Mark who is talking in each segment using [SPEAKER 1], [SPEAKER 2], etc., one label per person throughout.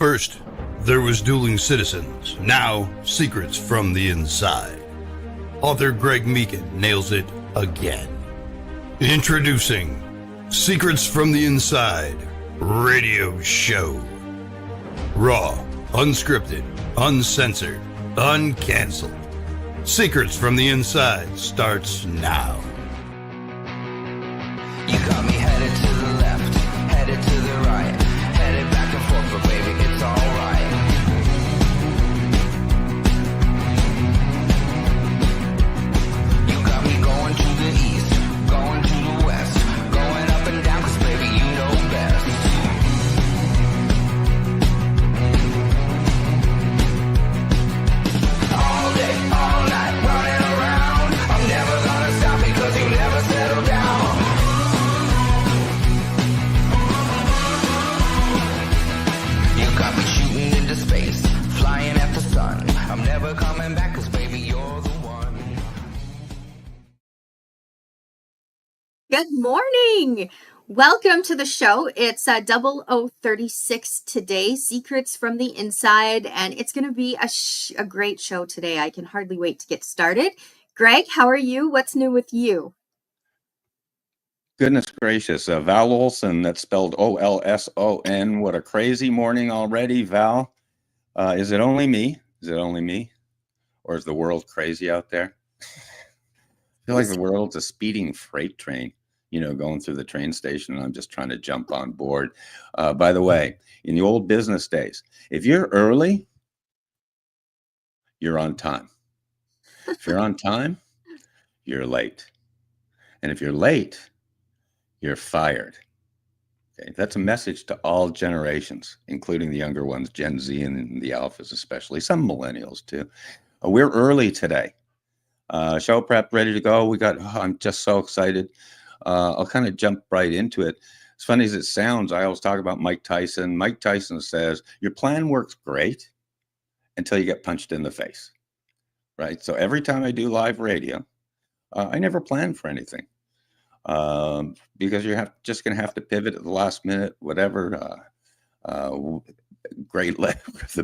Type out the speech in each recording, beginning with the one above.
[SPEAKER 1] First, there was Dueling Citizens, now Secrets from the Inside. Author Greg Meekin nails it again. Introducing Secrets from the Inside Radio Show. Raw, unscripted, uncensored, uncanceled. Secrets from the Inside starts now.
[SPEAKER 2] You got me headed to the left, headed to the right, headed back and forth, but baby, it's alright. You got me going to the east, going to the west, going up and down, cause baby, you know best. All day, all night, running around, I'm never gonna stop because you never settle down. Got me shooting into space, flying at the sun. I'm never coming back, cause baby, you're the one.
[SPEAKER 3] Good morning. Welcome to the show. It's 0036 today, Secrets from the Inside, and it's going to be a great show today. I can hardly wait to get started. Greg, how are you? What's new with you?
[SPEAKER 4] Goodness gracious, Val Olson, that's spelled O-L-S-O-N. What a crazy morning already, Val. Is it only me? Is it only me? Or is the world crazy out there? I feel like the world's a speeding freight train, going through the train station, and I'm just trying to jump on board. By the way, in the old business days, if you're early, you're on time. If you're on time, you're late. And if you're late, you're fired. Okay, that's a message to all generations, including the younger ones, Gen Z and the Alphas especially, some millennials too. We're early today. Show prep ready to go. I'm just so excited. I'll kind of jump right into it. As funny as it sounds, I always talk about Mike Tyson. Mike Tyson says, your plan works great until you get punched in the face, right? So every time I do live radio, I never plan for anything. Because you're just going to have to pivot at the last minute, whatever. The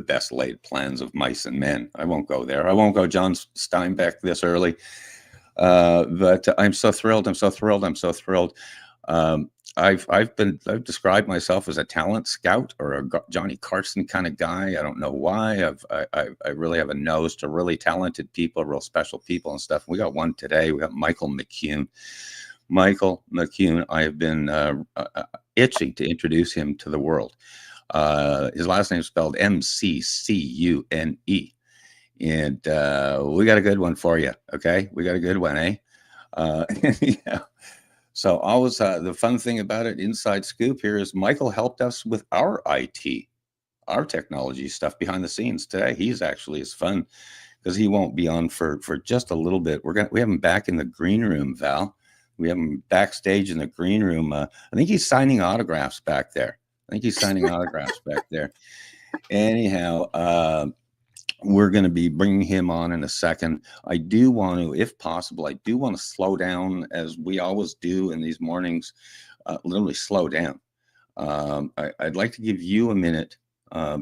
[SPEAKER 4] best laid plans of mice and men. I won't go there. I won't go John Steinbeck this early. But I'm so thrilled. I've described myself as a talent scout or a Johnny Carson kind of guy. I don't know why. I really have a nose to really talented people, real special people and stuff. We got one today. We got Michael McCune. Michael McCune, I have been itching to introduce him to the world. His last name is spelled M-C-C-U-N-E. And we got a good one for you, okay? We got a good one, eh? Yeah. So always the fun thing about it, inside scoop here, is Michael helped us with our IT, our technology stuff behind the scenes today. He's actually is fun because he won't be on for just a little bit. We have him back in the green room, Val. We have him backstage in the green room. I think he's signing autographs back there. Anyhow, we're going to be bringing him on in a second. I do want to, if possible, slow down as we always do in these mornings, literally slow down. I'd like to give you a minute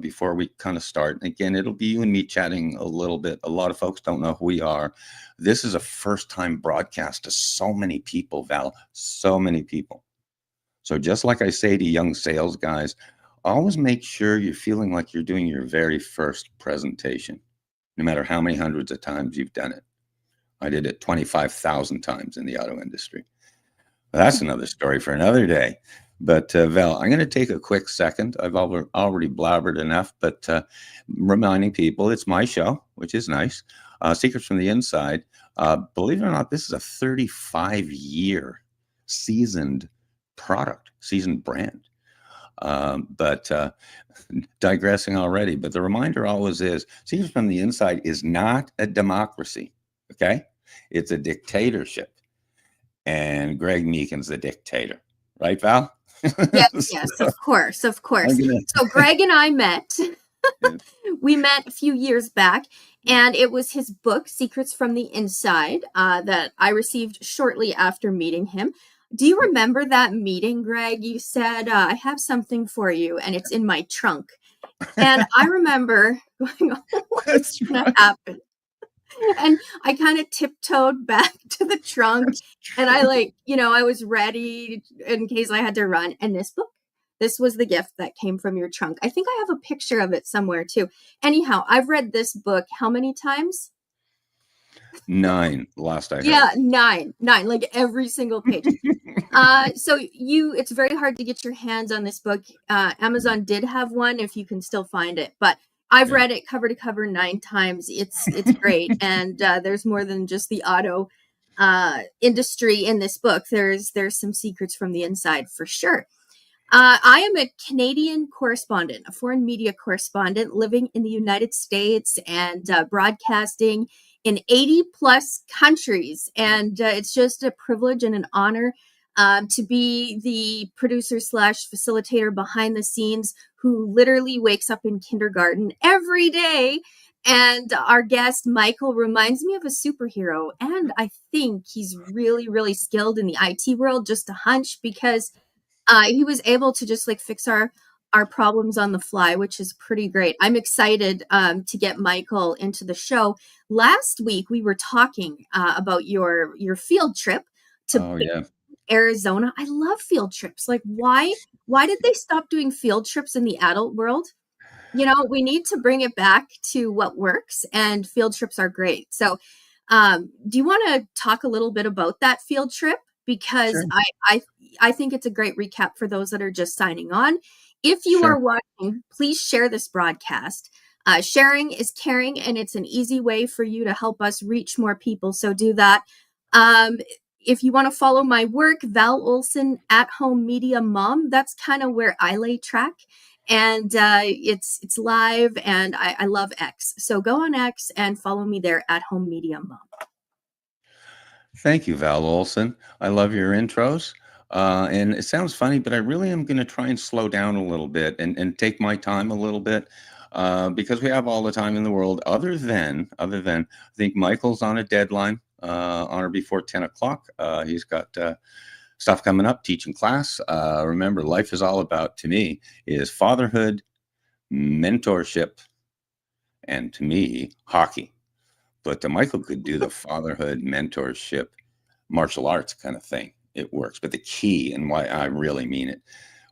[SPEAKER 4] before we kind of start. Again, it'll be you and me chatting a little bit. A lot of folks don't know who we are. This is a first-time broadcast to so many people, Val, so many people. So just like I say to young sales guys, always make sure you're feeling like you're doing your very first presentation, no matter how many hundreds of times you've done it. I did it 25,000 times in the auto industry. That's another story for another day. But Val, I'm going to take a quick second. I've already blabbered enough, but reminding people it's my show, which is nice. Secrets from the Inside. Believe it or not, this is a 35-year seasoned product, seasoned brand. But digressing already. But the reminder always is, Secrets from the Inside is not a democracy. Okay, it's a dictatorship, and Greg Meekin's the dictator, right, Val?
[SPEAKER 3] Yes, of course. So Greg and I met. We met a few years back, and it was his book, Secrets from the Inside, that I received shortly after meeting him. Do you remember that meeting, Greg? You said, I have something for you, and it's in my trunk. And I remember going, oh, what's
[SPEAKER 4] That's
[SPEAKER 3] going to
[SPEAKER 4] right.
[SPEAKER 3] happen? And I kind of tiptoed back to the trunk,
[SPEAKER 4] That's
[SPEAKER 3] and I
[SPEAKER 4] true.
[SPEAKER 3] I was ready in case I had to run. And this was the gift that came from your trunk. I think I have a picture of it somewhere too. Anyhow, I've read this book how many times?
[SPEAKER 4] 9, last I
[SPEAKER 3] Yeah,
[SPEAKER 4] heard.
[SPEAKER 3] nine, like every single page. So it's very hard to get your hands on this book. Amazon did have one if you can still find it, but I've
[SPEAKER 4] Yeah.
[SPEAKER 3] read it cover to cover 9 times. It's great, and there's more than just the auto industry in this book. There's some secrets from the inside for sure. I am a Canadian correspondent, a foreign media correspondent living in the United States and broadcasting in 80 plus countries. And it's just a privilege and an honor to be the producer slash facilitator behind the scenes who literally wakes up in kindergarten every day. And our guest, Michael, reminds me of a superhero. And I think he's really, really skilled in the IT world, just a hunch, because he was able to just like fix our problems on the fly, which is pretty great. I'm excited to get Michael into the show. Last week we were talking about your field trip to
[SPEAKER 4] Oh, yeah.
[SPEAKER 3] Arizona. I love field trips. Like why did they stop doing field trips in the adult world? We need to bring it back to what works, and field trips are great. So, do you want to talk a little bit about that field trip? Because
[SPEAKER 4] Sure.
[SPEAKER 3] I think it's a great recap for those that are just signing on. If you
[SPEAKER 4] Sure.
[SPEAKER 3] are watching, please share this broadcast. Sharing is caring, and it's an easy way for you to help us reach more people. So do that. Um, if you want to follow my work, Val Olson at Home Media Mom, that's kind of where I lay track, and it's live, and I love X, so go on X and follow me there at Home Media Mom.
[SPEAKER 4] Thank you, Val Olson. I love your intros. And it sounds funny, but I really am going to try and slow down a little bit and take my time a little bit because we have all the time in the world. Other than, I think Michael's on a deadline on or before 10 o'clock. He's got stuff coming up, teaching class. Remember, life is all about, to me, is fatherhood, mentorship, and to me, hockey. But Michael could do the fatherhood, mentorship, martial arts kind of thing. It works. But the key, and why I really mean it,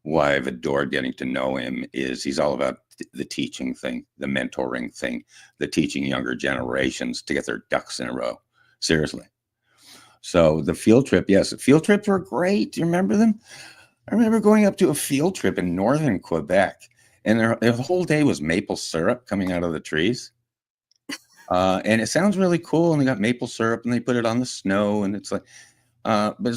[SPEAKER 4] why I've adored getting to know him, is he's all about the teaching thing, the mentoring thing, the teaching younger generations to get their ducks in a row. Seriously. So the field trip, yes, field trips were great. Do you remember them? I remember going up to a field trip in northern Quebec, and the whole day was maple syrup coming out of the trees. And it sounds really cool. And they got maple syrup and they put it on the snow. And it's like, but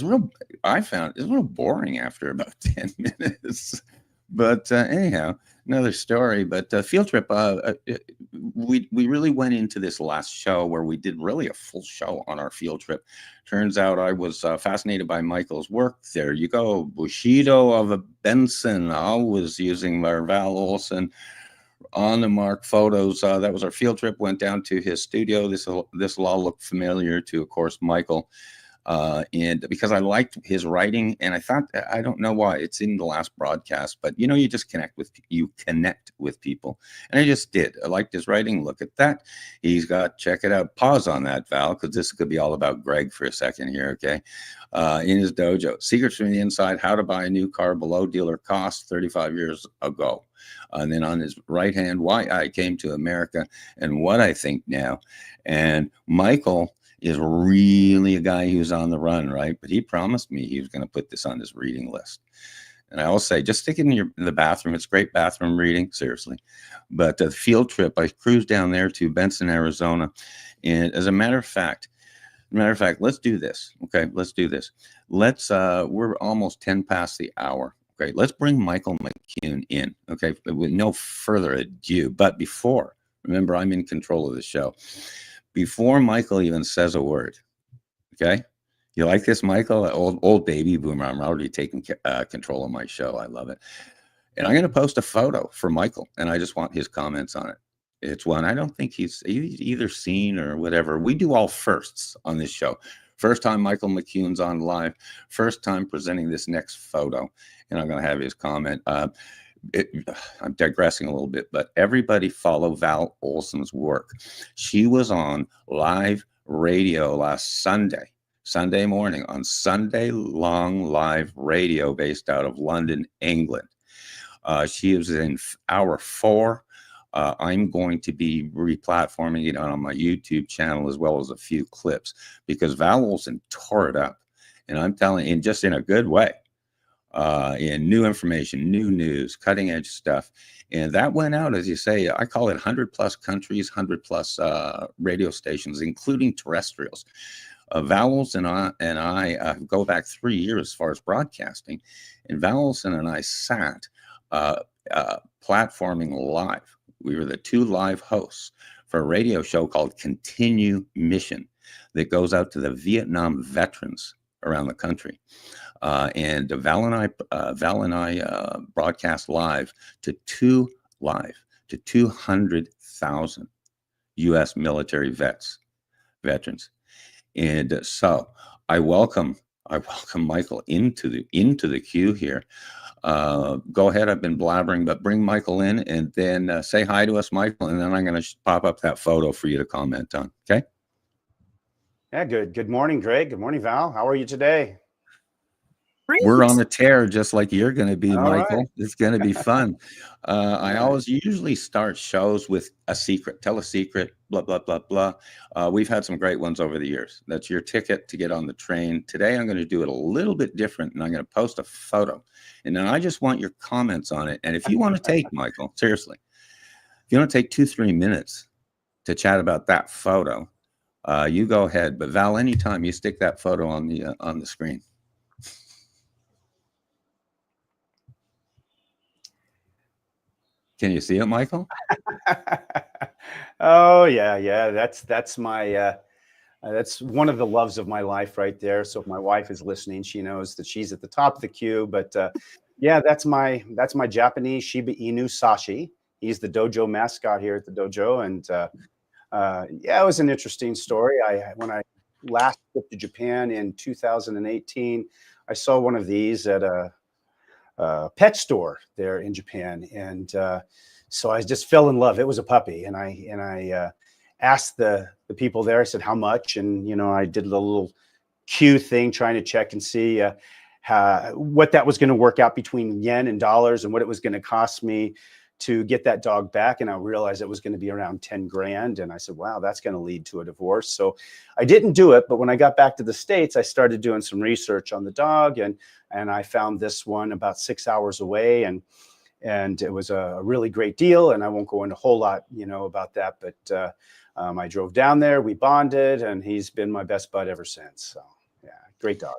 [SPEAKER 4] I found it's real boring after about 10 minutes. But anyhow, another story. But field trip, we really went into this last show where we did really a full show on our field trip. Turns out I was fascinated by Michael's work. There you go. Bushido of a Benson. I was using Val Olson on the mark photos. That was our field trip. Went down to his studio. This will all look familiar to, of course, Michael. And because I liked his writing, and I thought, I don't know why it's in the last broadcast, but you just connect with people, and I just did. I liked his writing. Look at that. He's got, check it out. Pause on that, Val, because this could be all about Greg for a second here. Okay. In his dojo, Secrets from the Inside, How to Buy a New Car Below Dealer Cost 35 years ago. And then on his right hand, Why I Came to America and What I Think Now. And Michael is really a guy who's on the run, right? But he promised me he was going to put this on his reading list. And I will say, just stick it in the bathroom. It's great bathroom reading, seriously. But the field trip, I cruised down there to Benson, Arizona. And as a matter of fact, let's do this. Okay, let's do this. We're almost 10 past the hour. Okay, let's bring Michael McCune in. Okay, with no further ado. But remember, I'm in control of the show. Before Michael even says a word, okay? You like this, Michael? Old baby boomer. I'm already taking control of my show. I love it. And I'm going to post a photo for Michael, and I just want his comments on it. It's one I don't think he's either seen or whatever. We do all firsts on this show. First time Michael McCune's on live. First time presenting this next photo, and I'm going to have his comment. I'm digressing a little bit, but everybody follow Val Olson's work. She was on live radio last Sunday morning, on Sunday long live radio based out of London, England. She is in hour 4. I'm going to be replatforming it on my YouTube channel as well as a few clips, because Val Olson tore it up. And I'm telling you, just in a good way, in new information, new news, cutting edge stuff. And that went out, as you say, I call it 100 plus countries, 100 plus radio stations, including terrestrials. Val Olson and I go back 3 years as far as broadcasting. And Val Olson and I sat platforming live. We were the 2 live hosts for a radio show called Continue Mission that goes out to the Vietnam veterans around the country. And Val and I broadcast live to 200,000 U.S. military veterans. And so I welcome Michael into the queue here. Go ahead. I've been blabbering, but bring Michael in, and then say hi to us, Michael, and then I'm going to pop up that photo for you to comment on. Okay.
[SPEAKER 5] Yeah, good morning, Greg. Good morning, Val. How are you today?
[SPEAKER 4] We're on a tear, just like you're going to be,
[SPEAKER 5] All
[SPEAKER 4] Michael.
[SPEAKER 5] right.
[SPEAKER 4] It's going to be fun. I always usually start shows with a secret. Tell a secret, blah, blah, blah, blah. We've had some great ones over the years. That's your ticket to get on the train. Today, I'm going to do it a little bit different, and I'm going to post a photo. And then I just want your comments on it. And if you want to take, Michael, seriously, if you want to take 2-3 minutes to chat about that photo, you go ahead. But Val, anytime you stick that photo on the screen. Can you see it, Michael?
[SPEAKER 5] Oh yeah. That's my that's one of the loves of my life right there. So if my wife is listening, she knows that she's at the top of the queue. But yeah, that's my Japanese Shiba Inu Sashi. He's the dojo mascot here at the dojo, and yeah, it was an interesting story. When I last trip to Japan in 2018, I saw one of these at a pet store there in Japan, and so I just fell in love. It was a puppy, and I asked the people there. I said, "How much?" And I did a little Q thing, trying to check and see what that was going to work out between yen and dollars, and what it was going to cost me to get that dog back. And I realized it was going to be around 10 grand. And I said, wow, that's going to lead to a divorce. So I didn't do it. But when I got back to the States, I started doing some research on the dog, and I found this one about 6 hours away, and it was a really great deal. And I won't go into a whole lot, about that, but I drove down there, we bonded, and he's been my best bud ever since. So yeah, great dog.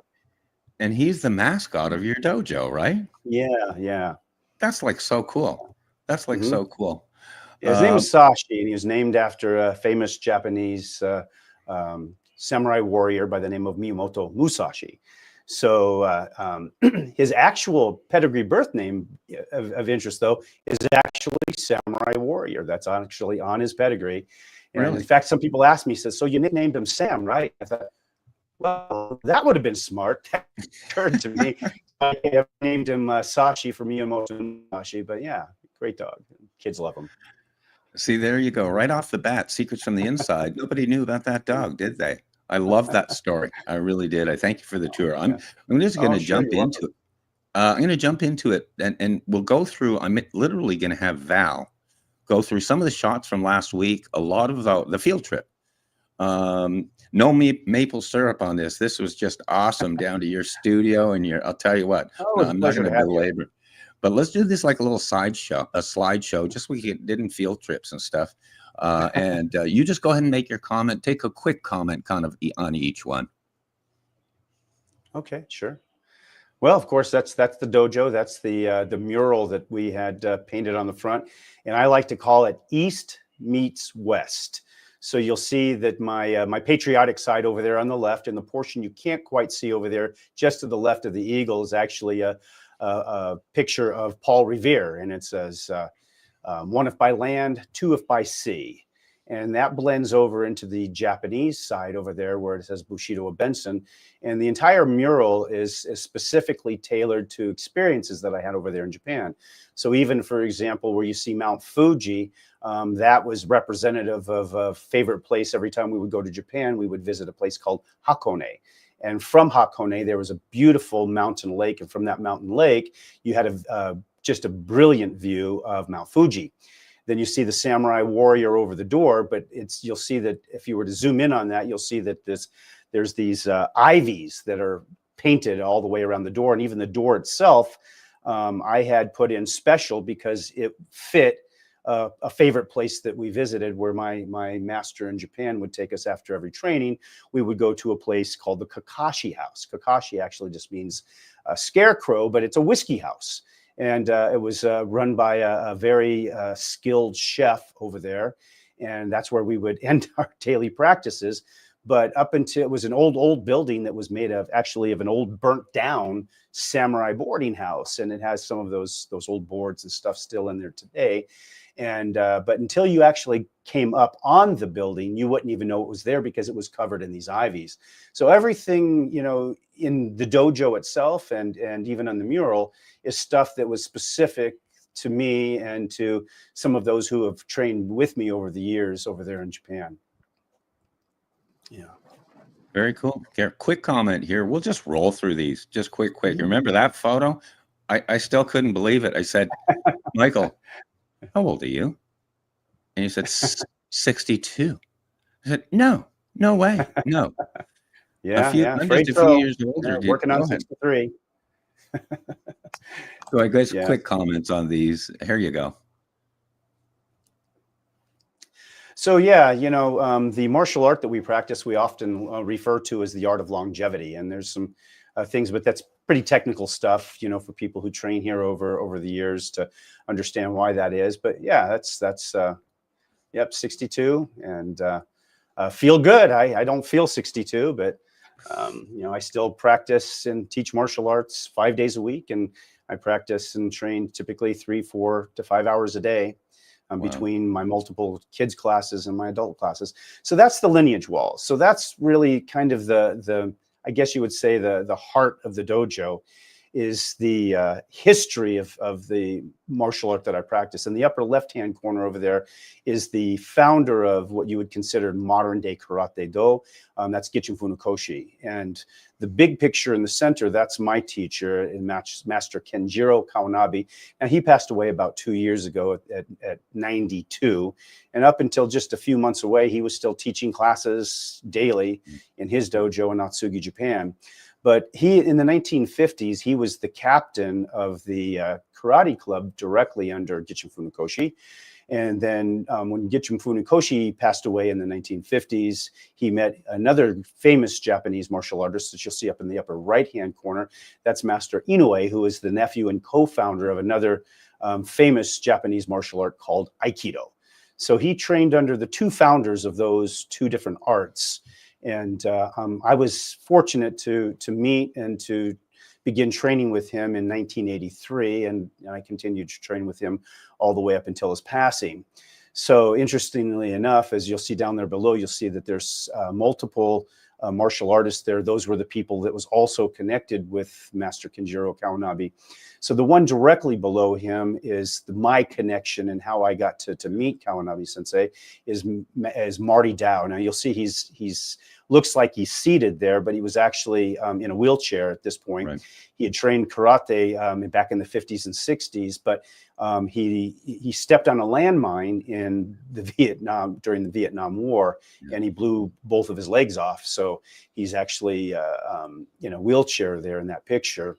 [SPEAKER 4] And he's the mascot of your dojo, right?
[SPEAKER 5] Yeah.
[SPEAKER 4] That's like so cool. That's like so cool.
[SPEAKER 5] Yeah, his name was Sashi, and he was named after a famous Japanese samurai warrior by the name of Miyamoto Musashi. So his actual pedigree birth name of interest, though, is actually Samurai Warrior. That's actually on his pedigree. And
[SPEAKER 4] Really?
[SPEAKER 5] in fact, some people ask me, so you nicknamed him Sam, right? I thought, well, that would have been smart. That occurred to me. I named him Sashi for Miyamoto Musashi, but yeah. Great dog. Kids love him.
[SPEAKER 4] See, there you go. Right off the bat, secrets from the inside. Nobody knew about that dog, did they? I love that story. I really did. I thank you for the tour. I'm just going to jump into it. I'm going to jump into it, and we'll go through. I'm literally going to have Val go through some of the shots from last week, a lot of the field trip. No maple syrup on this. This was just awesome down to your studio and I'll tell you what, I'm not going to belabor it. But let's do this like a little slideshow, just we did field trips and stuff. And you just go ahead and make your comment. Take a quick comment kind of on each one.
[SPEAKER 5] Okay, sure. Well, of course, that's the dojo. That's the mural that we had painted on the front. And I like to call it East meets West. So you'll see that my patriotic side over there on the left, and the portion you can't quite see over there, just to the left of the eagle, is actually a picture of Paul Revere, and it says, 1 if by land, 2 if by sea. And that blends over into the Japanese side over there where it says Bushido of Benson. And the entire mural is specifically tailored to experiences that I had over there in Japan. So even, for example, where you see Mount Fuji, that was representative of a favorite place. Every time we would go to Japan, we would visit a place called Hakone. And from Hakone, there was a beautiful mountain lake. And from that mountain lake, you had just a brilliant view of Mount Fuji. Then you see the samurai warrior over the door, but you'll see that if you were to zoom in on that, you'll see that there's these ivies that are painted all the way around the door. And even the door itself, I had put in special because it fit a favorite place that we visited where my master in Japan would take us after every training. We would go to a place called the Kakashi House. Kakashi actually just means a scarecrow, but it's a whiskey house. And it was run by a very skilled chef over there. And that's where we would end our daily practices. But up until it was an old building that was made of an old burnt down samurai boarding house. And it has some of those old boards and stuff still in there today. And but until you actually came up on the building, you wouldn't even know it was there because it was covered in these ivies. So everything, in the dojo itself and even on the mural is stuff that was specific to me and to some of those who have trained with me over the years over there in Japan. Yeah.
[SPEAKER 4] Very cool. Here, quick comment here. We'll just roll through these. Just quick. You remember that photo? I still couldn't believe it. I said, Michael, how old are you? And he said, 62. I said, no way. No.
[SPEAKER 5] Yeah.
[SPEAKER 4] I'm just a few years older.
[SPEAKER 5] Yeah, working on 63.
[SPEAKER 4] So I guess quick comments on these. Here you go.
[SPEAKER 5] So the martial art that we practice, we often refer to as the art of longevity. And there's some things, but that's pretty technical stuff, for people who train here over the years to understand why that is. But yeah, that's 62 and feel good. I don't feel 62, but I still practice and teach martial arts 5 days a week, and I practice and train typically 3, 4 to 5 hours a day. Wow. Between my multiple kids classes and my adult classes. So that's the lineage wall. So that's really kind of the I guess you would say the heart of the dojo is the history of the martial art that I practice. In the upper left-hand corner over there is the founder of what you would consider modern day Karate Do. That's Gichin Funakoshi. And the big picture in the center, that's my teacher, Master Kenjiro Kawanabe. And he passed away about 2 years ago at 92. And up until just a few months away, he was still teaching classes daily in his dojo in Atsugi, Japan. But in the 1950s, he was the captain of the karate club directly under Gichin Funakoshi. And then when Gichin Funakoshi passed away in the 1950s, he met another famous Japanese martial artist that you'll see up in the upper right-hand corner. That's Master Inoue, who is the nephew and co-founder of another famous Japanese martial art called Aikido. So he trained under the two founders of those two different arts. And I was fortunate to meet and to begin training with him in 1983, and I continued to train with him all the way up until his passing. So interestingly enough, as you'll see down there below, you'll see that there's multiple martial artists there. Those were the people that was also connected with Master Kenjiro Kawanabe. So the one directly below him is my connection and how I got to meet Kawanabe Sensei is Marty Dow. Now you'll see he's looks like he's seated there, but he was actually in a wheelchair at this point. Right. He had trained karate back in the 50s and 60s, but he stepped on a landmine during the Vietnam War, and he blew both of his legs off. So he's actually in a wheelchair there in that picture.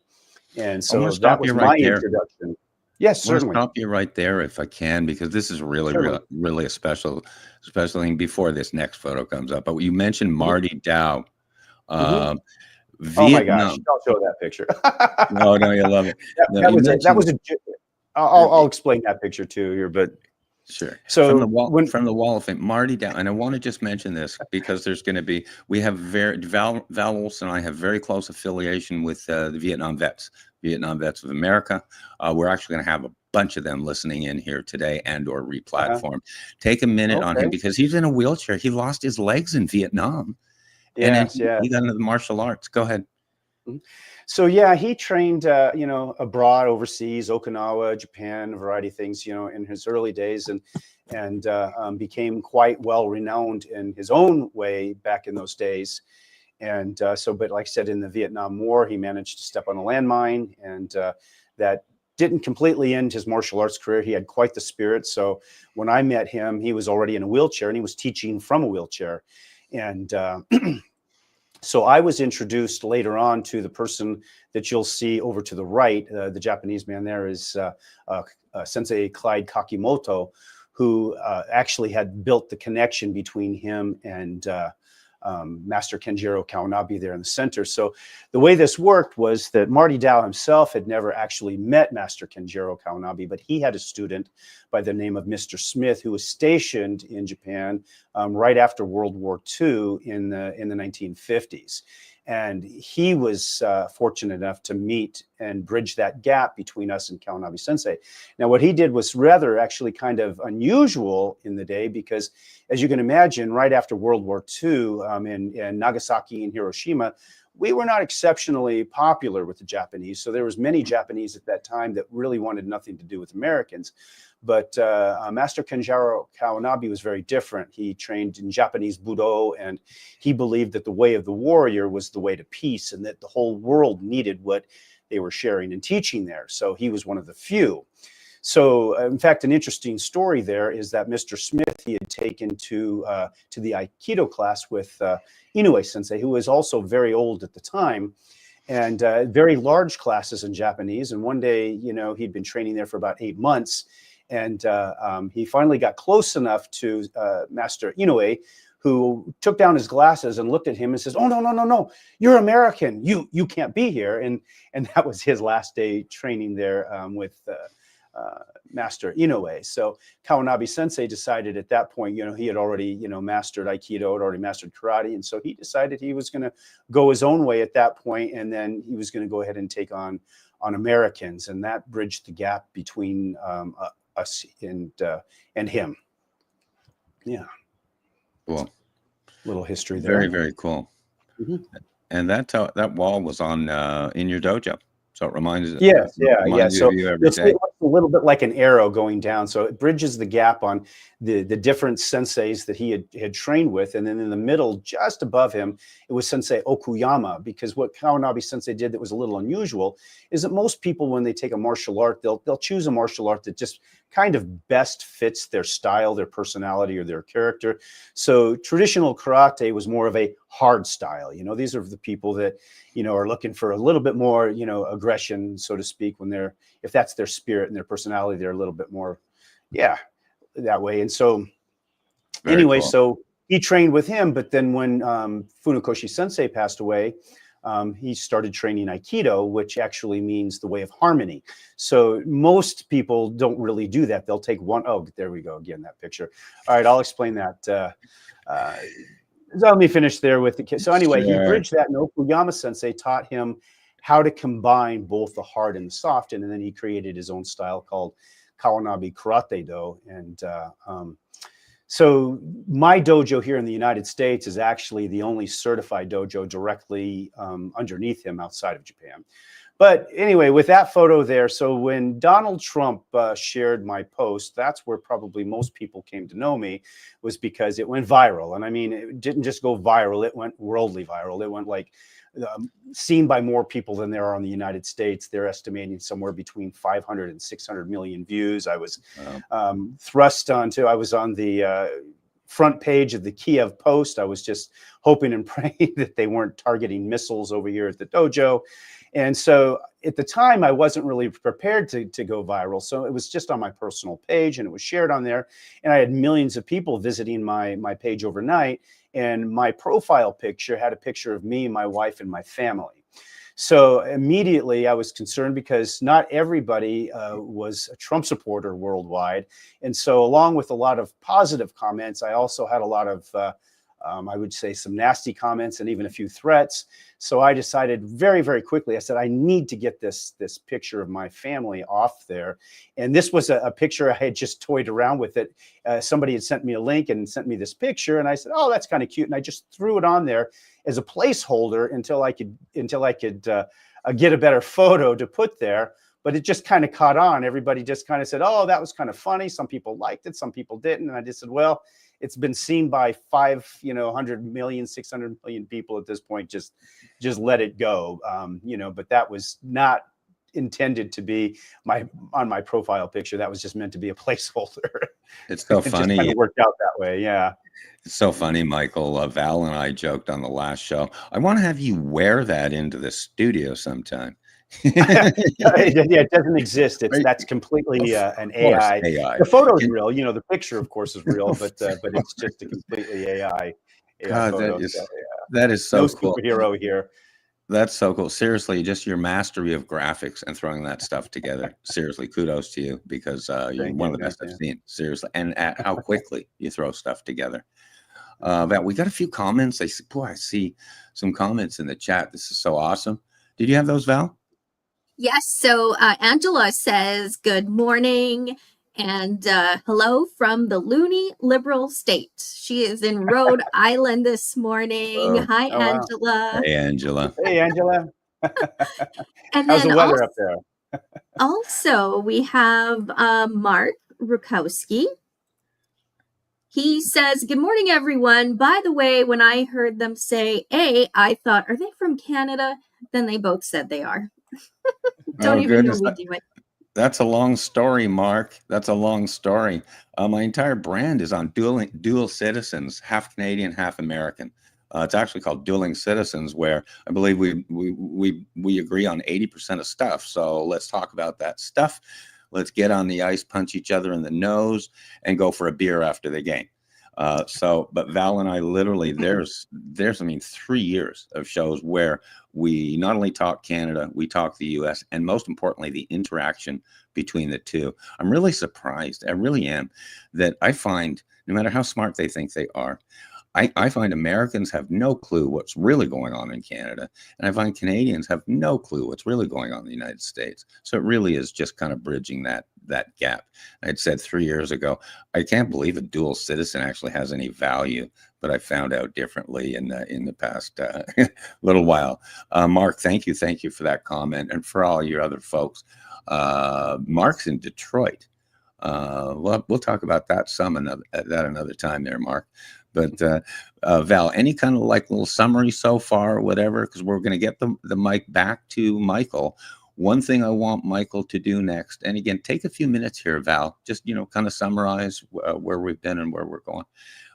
[SPEAKER 5] And so that was my introduction. Yes, certainly.
[SPEAKER 4] I'll stop you right there if I can, because this is really a special thing before this next photo comes up. But you mentioned Marty Dow.
[SPEAKER 5] Oh my gosh! I'll show that picture.
[SPEAKER 4] No, you love it.
[SPEAKER 5] I'll explain that picture too here, but
[SPEAKER 4] Sure.
[SPEAKER 5] So when
[SPEAKER 4] From the wall of fame, Marty down. And I want to just mention this because there's going to be, we have Val Olson and I have very close affiliation with the Vietnam Vets of America. We're actually going to have a bunch of them listening in here today and or replatform. Take a minute on him
[SPEAKER 5] okay.
[SPEAKER 4] because he's in a wheelchair. He lost his legs in Vietnam. And then
[SPEAKER 5] Yes, yeah.
[SPEAKER 4] he got into the martial arts. Go ahead.
[SPEAKER 5] So yeah, he trained, abroad, overseas, Okinawa, Japan, a variety of things, in his early days, and became quite well renowned in his own way back in those days. And but like I said, in the Vietnam War, he managed to step on a landmine, and that didn't completely end his martial arts career. He had quite the spirit. So when I met him, he was already in a wheelchair, and he was teaching from a wheelchair, and so I was introduced later on to the person that you'll see over to the right. The Japanese man there is Sensei Clyde Kakimoto, who actually had built the connection between him and Master Kenjiro Kawaнаbe there in the center. So the way this worked was that Marty Dow himself had never actually met Master Kenjiro Kawaнаbe, but he had a student by the name of Mr. Smith who was stationed in Japan right after World War II in the 1950s. And he was fortunate enough to meet and bridge that gap between us and Kawaнаbe Sensei. Now, what he did was rather actually kind of unusual in the day because, as you can imagine, right after World War II in Nagasaki and Hiroshima, we were not exceptionally popular with the Japanese. So there was many Japanese at that time that really wanted nothing to do with Americans. But Master Kenjiro Kawaнаbe was very different. He trained in Japanese Budo, and he believed that the way of the warrior was the way to peace, and that the whole world needed what they were sharing and teaching there. So he was one of the few. So, in fact, an interesting story there is that Mr. Smith, he had taken to the Aikido class with Inoue Sensei, who was also very old at the time, and very large classes in Japanese. And one day, he'd been training there for about 8 months. And he finally got close enough to Master Inoue, who took down his glasses and looked at him and says, "Oh, no, you're American. You can't be here." And that was his last day training there with Master Inoue. So Kawaнаbe Sensei decided at that point, he had already, mastered Aikido, had already mastered karate. And so he decided he was going to go his own way at that point, and then he was going to go ahead and take on Americans. And that bridged the gap between us and him. Yeah.
[SPEAKER 4] Cool.
[SPEAKER 5] Little history there.
[SPEAKER 4] Very, very cool.
[SPEAKER 5] Mhm.
[SPEAKER 4] And that wall was on in your dojo. So it reminds
[SPEAKER 5] Yes,
[SPEAKER 4] reminds you
[SPEAKER 5] So
[SPEAKER 4] of you every
[SPEAKER 5] you'll see
[SPEAKER 4] day.
[SPEAKER 5] it looks a little bit like an arrow going down. So it bridges the gap on the different senseis that he had trained with. And then in the middle, just above him, it was Sensei Okuyama, because what Kawaнаbe Sensei did that was a little unusual is that most people, when they take a martial art, they'll choose a martial art that just kind of best fits their style, their personality, or their character. So traditional karate was more of a hard style. These are the people that, are looking for a little bit more, aggression, so to speak, if that's their spirit and their personality, they're a little bit more, that way. And so
[SPEAKER 4] Very
[SPEAKER 5] anyway,
[SPEAKER 4] cool.
[SPEAKER 5] so he trained with him, but then when Funakoshi Sensei passed away, he started training Aikido, which actually means the way of harmony. So most people don't really do that. They'll take one. Oh, there we go again, that picture. All right, I'll explain that. So let me finish there with the kid. So anyway, he bridged that, and Okuyama Sensei taught him how to combine both the hard and the soft, and then he created his own style called Kawaнаbe Karate Do. And so my dojo here in the United States is actually the only certified dojo directly underneath him outside of Japan. But anyway, with that photo there, so when Donald Trump shared my post, that's where probably most people came to know me, was because it went viral. And I mean, it didn't just go viral, it went worldly viral. It went like seen by more people than there are in the United States. They're estimating somewhere between 500 and 600 million views. I was I was on the front page of the Kiev Post. I was just hoping and praying that they weren't targeting missiles over here at the dojo. And so at the time, I wasn't really prepared to go viral. So it was just on my personal page, and it was shared on there. And I had millions of people visiting my page overnight. And my profile picture had a picture of me, my wife, and my family. So immediately I was concerned because not everybody was a Trump supporter worldwide. And so, along with a lot of positive comments, I also had a lot of, I would say, some nasty comments and even a few threats. So I decided very, very quickly, I said, I need to get this picture of my family off there. And this was a picture I had just toyed around with it. Somebody had sent me a link and sent me this picture. And I said, oh, that's kind of cute. And I just threw it on there as a placeholder until I could get a better photo to put there. But it just kind of caught on. Everybody just kind of said, oh, that was kind of funny. Some people liked it, some people didn't. And I just said, well, it's been seen by 100 million, 600 million people at this point. Just let it go. But that was not intended to be on my profile picture. That was just meant to be a placeholder.
[SPEAKER 4] It's so
[SPEAKER 5] It just
[SPEAKER 4] funny.
[SPEAKER 5] kind of worked out that way. Yeah.
[SPEAKER 4] It's so funny, Michael. Val and I joked on the last show. I want to have you wear that into the studio sometime.
[SPEAKER 5] Yeah, it doesn't exist.
[SPEAKER 4] Right.
[SPEAKER 5] That's completely an
[SPEAKER 4] course,
[SPEAKER 5] AI.
[SPEAKER 4] AI.
[SPEAKER 5] The photo's real, the picture, of course, is real, but it's just a completely AI
[SPEAKER 4] God,
[SPEAKER 5] photo.
[SPEAKER 4] that is so
[SPEAKER 5] No
[SPEAKER 4] cool.
[SPEAKER 5] superhero here.
[SPEAKER 4] That's so cool. Seriously, just your mastery of graphics and throwing that stuff together. Seriously, kudos to you because you're one of the best I've seen. Seriously, and at how quickly you throw stuff together. Val, we got a few comments. I see some comments in the chat. This is so awesome. Did you have those, Val?
[SPEAKER 3] Yes. So Angela says, good morning and hello from the loony liberal state. She is in Rhode Island this morning. Hi,
[SPEAKER 5] Oh, wow.
[SPEAKER 3] Angela.
[SPEAKER 4] Hey, Angela.
[SPEAKER 5] Hey, Angela.
[SPEAKER 3] And
[SPEAKER 5] How's
[SPEAKER 3] then
[SPEAKER 5] the weather up there?
[SPEAKER 3] Also, we have Mark Rukowski. He says, good morning, everyone. By the way, when I heard them say A, I thought, are they from Canada? Then they both said they are. Don't even know we do it.
[SPEAKER 4] That's a long story, Mark. That's a long story. My entire brand is on dual citizens, half Canadian, half American. It's actually called Dueling Citizens, where I believe we agree on 80% of stuff. So let's talk about that stuff. Let's get on the ice, punch each other in the nose, and go for a beer after the game. But Val and I literally, there's 3 years of shows where we not only talk Canada, we talk the US, and most importantly, the interaction between the two. I'm really surprised. I really am, that I find no matter how smart they think they are, I find Americans have no clue what's really going on in Canada, and I find Canadians have no clue what's really going on in the United States. So it really is just kind of bridging that gap. I had said 3 years ago, I can't believe a dual citizen actually has any value, but I found out differently in the past little while. Mark, thank you for that comment, and for all your other folks. Mark's in Detroit. We'll talk about that another time there, Mark. But Val, any kind of like little summary so far, or whatever, because we're going to get the mic back to Michael. One thing I want Michael to do next, and again, take a few minutes here, Val, just kind of summarize where we've been and where we're going.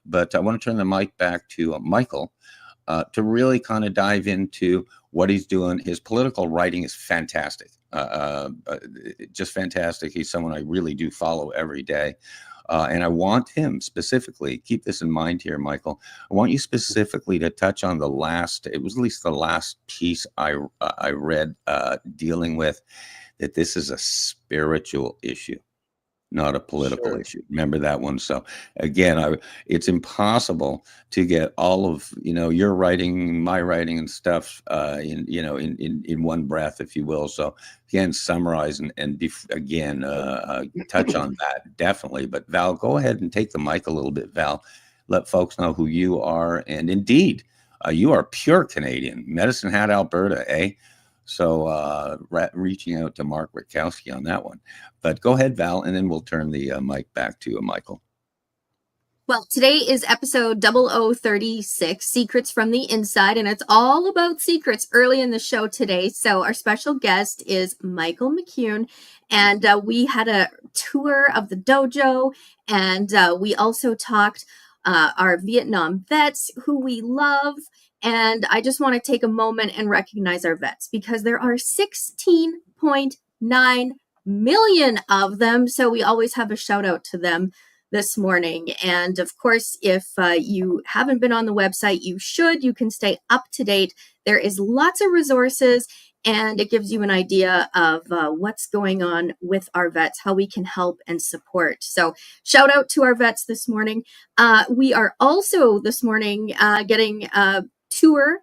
[SPEAKER 4] But I want to turn the mic back to Michael to really kind of dive into what he's doing. His political writing is fantastic, just fantastic. He's someone I really do follow every day. And I want him specifically, keep this in mind here, Michael. I want you specifically to touch on it was at least the last piece I read dealing with that this is a spiritual issue, not a political issue. Remember that one. So again, it's impossible to get all of your writing, my writing, and stuff in one breath, if you will. So again, summarize and touch on that definitely. But Val, go ahead and take the mic a little bit, Val. Let folks know who you are, and indeed, you are pure Canadian, Medicine Hat, Alberta, eh? So reaching out to Mark Rukowski on that one. But go ahead, Val, and then we'll turn the mic back to Michael.
[SPEAKER 3] Well, today is episode 0036, Secrets from the Inside, and it's all about secrets early in the show today. So our special guest is Michael McCune, and we had a tour of the dojo, and we also talked our Vietnam vets who we love. And I just want to take a moment and recognize our vets because there are 16.9 million of them. So we always have a shout out to them this morning. And of course, if you haven't been on the website, you should. You can stay up to date. There is lots of resources. and it gives you an idea of what's going on with our vets, how we can help and support. So shout out to our vets this morning. We are also this morning getting a tour,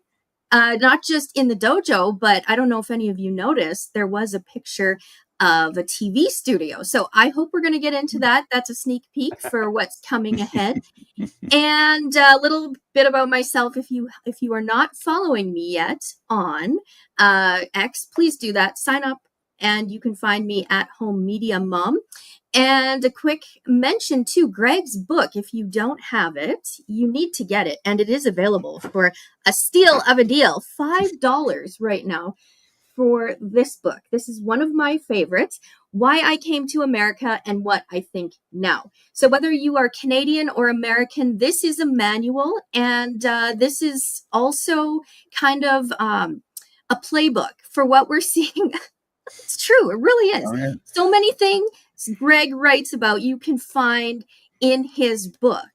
[SPEAKER 3] not just in the dojo, but I don't know if any of you noticed, there was a picture of a TV studio. So I hope we're going to get into that. That's a sneak peek for what's coming ahead. And a little bit about myself. If you are not following me yet on X, please do that. Sign up, and you can find me at Home Media Mom. And a quick mention to Greg's book. If you don't have it, you need to get it, and it is available for a steal of a deal, $5 right now for this book. This is one of my favorites. Why I Came to America and What I Think Now. So whether you are Canadian or American, this is a manual, and this is also kind of a playbook for what we're seeing. It's true. It really is.
[SPEAKER 4] Oh, yeah.
[SPEAKER 3] So many things Greg writes about you can find in his book.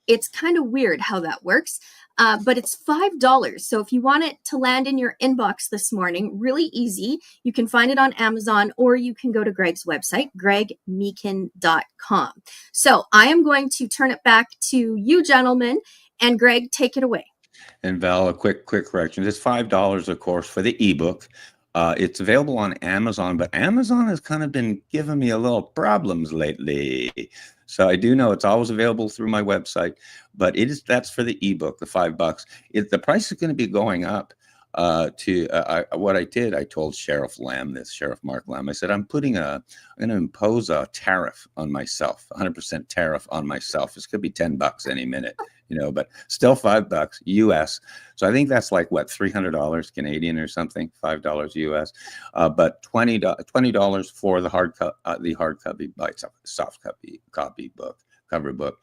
[SPEAKER 3] It's kind of weird how that works, but it's $5. So if you want it to land in your inbox this morning, really easy. You can find it on Amazon, or you can go to Greg's website, gregmeekin.com. So I am going to turn it back to you, gentlemen, and Greg, take it away.
[SPEAKER 4] And Val, a quick correction. It's $5, of course, for the ebook. It's available on Amazon, but Amazon has kind of been giving me a little problems lately. So I do know it's always available through my website, but that's for the ebook, the $5. The price is going to be going up. What I did, I told Sheriff Mark Lamb, I said, I'm going to impose a tariff on myself, 100% tariff on myself. It's going to be $10 any minute, but still $5 US. So I think that's like what, $300 Canadian or something, $5 US, but $20 for the hard copy, soft copy book. Cover book,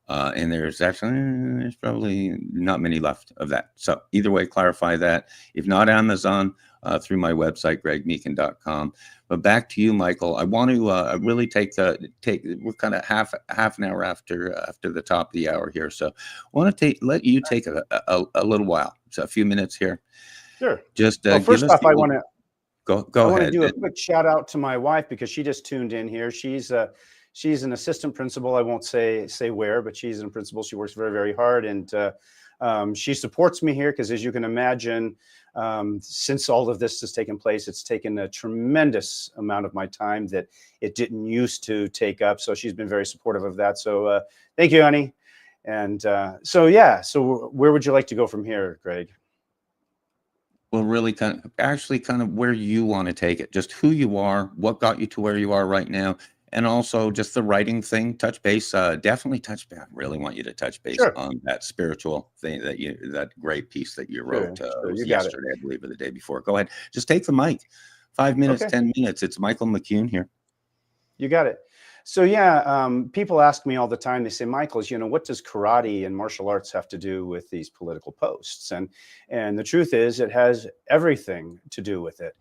[SPEAKER 4] and there's probably not many left of that. So either way, clarify that. If not Amazon, through my website, gregmeekin.com. But back to you, Michael. I want to really take. We're kind of half an hour after the top of the hour here, so I want to let you take a little while, so a few minutes here.
[SPEAKER 5] Sure.
[SPEAKER 4] Just
[SPEAKER 5] first off, I want to
[SPEAKER 4] go
[SPEAKER 5] I want to
[SPEAKER 4] ahead.
[SPEAKER 5] do a quick shout out to my wife, because she just tuned in here. She's an assistant principal. I won't say where, but she's a principal. She works very, very hard, and she supports me here because, as you can imagine, since all of this has taken place, it's taken a tremendous amount of my time that it didn't used to take up. So she's been very supportive of that. So thank you, honey. And so where would you like to go from here, Greg?
[SPEAKER 4] Well, really kind of where you want to take it, just who you are, what got you to where you are right now. And also just the writing thing, touch base, definitely touch base. I really want you to touch base on that spiritual thing that great piece that you wrote yesterday, I believe, or the day before. Go ahead. Just take the mic. 5 minutes, 10 minutes. It's Michael McCune here.
[SPEAKER 5] You got it. So people ask me all the time, they say, Michaels, what does karate and martial arts have to do with these political posts? And the truth is, it has everything to do with it.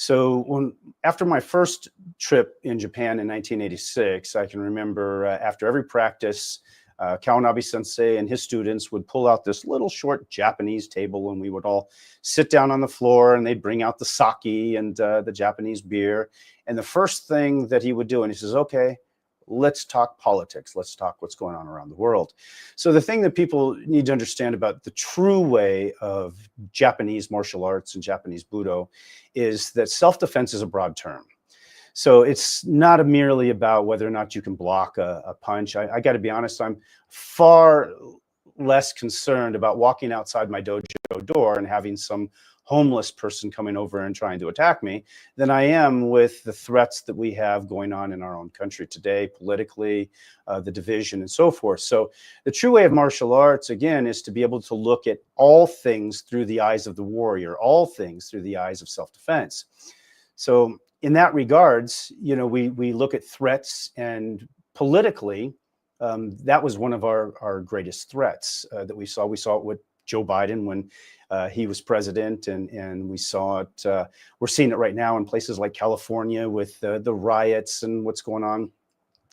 [SPEAKER 5] So after my first trip in Japan in 1986, I can remember after every practice, Kawanabe Sensei and his students would pull out this little short Japanese table, and we would all sit down on the floor, and they'd bring out the sake and the Japanese beer. And the first thing that he would do, and he says, okay, let's talk politics. Let's talk what's going on around the world. So the thing that people need to understand about the true way of Japanese martial arts and Japanese Budo is that self-defense is a broad term. So it's not merely about whether or not you can block a punch. I got to be honest, I'm far less concerned about walking outside my dojo door and having some homeless person coming over and trying to attack me than I am with the threats that we have going on in our own country today, politically, the division and so forth. So the true way of martial arts, again, is to be able to look at all things through the eyes of the warrior, all things through the eyes of self-defense. So in that regards, we look at threats, and politically, that was one of our greatest threats that we saw. We saw it with Joe Biden when he was president, and we saw it. We're seeing it right now in places like California with the riots and what's going on.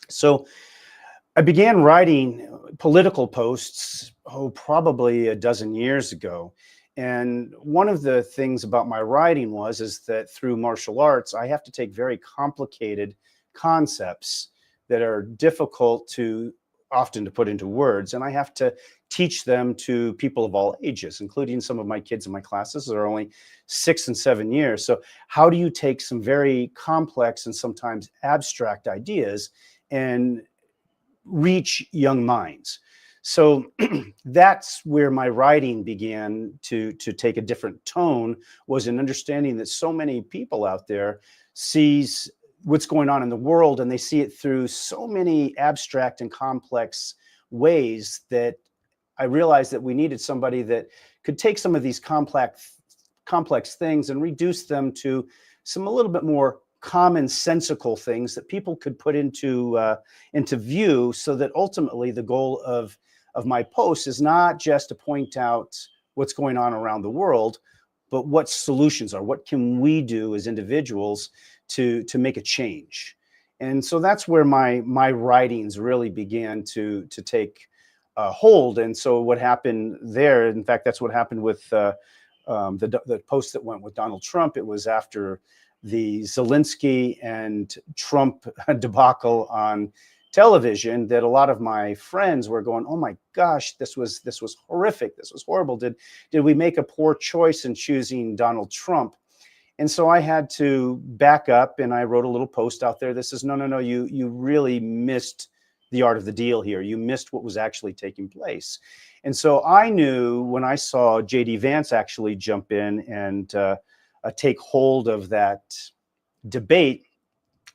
[SPEAKER 5] So I began writing political posts, probably a dozen years ago. And one of the things about my writing is that through martial arts, I have to take very complicated concepts that are difficult to often to put into words, and I have to teach them to people of all ages, including some of my kids in my classes that are only 6 and 7 years. So how do you take some very complex and sometimes abstract ideas and reach young minds? So that's where my writing began to take a different tone, was in understanding that so many people out there sees what's going on in the world, and they see it through so many abstract and complex ways, that I realized that we needed somebody that could take some of these complex things and reduce them to some a little bit more commonsensical things that people could put into view, so that ultimately the goal of my post is not just to point out what's going on around the world, but what solutions are, what can we do as individuals to make a change. And so that's where my writings really began to take hold. And so what happened there, in fact, that's what happened with the post that went with Donald Trump. It was after the Zelensky and Trump debacle on television that a lot of my friends were going, "Oh my gosh, this was horrific. This was horrible. Did we make a poor choice in choosing Donald Trump?" And so I had to back up, and I wrote a little post out there that says, no, you really missed the art of the deal here. You missed what was actually taking place. And so I knew when I saw JD Vance actually jump in and take hold of that debate,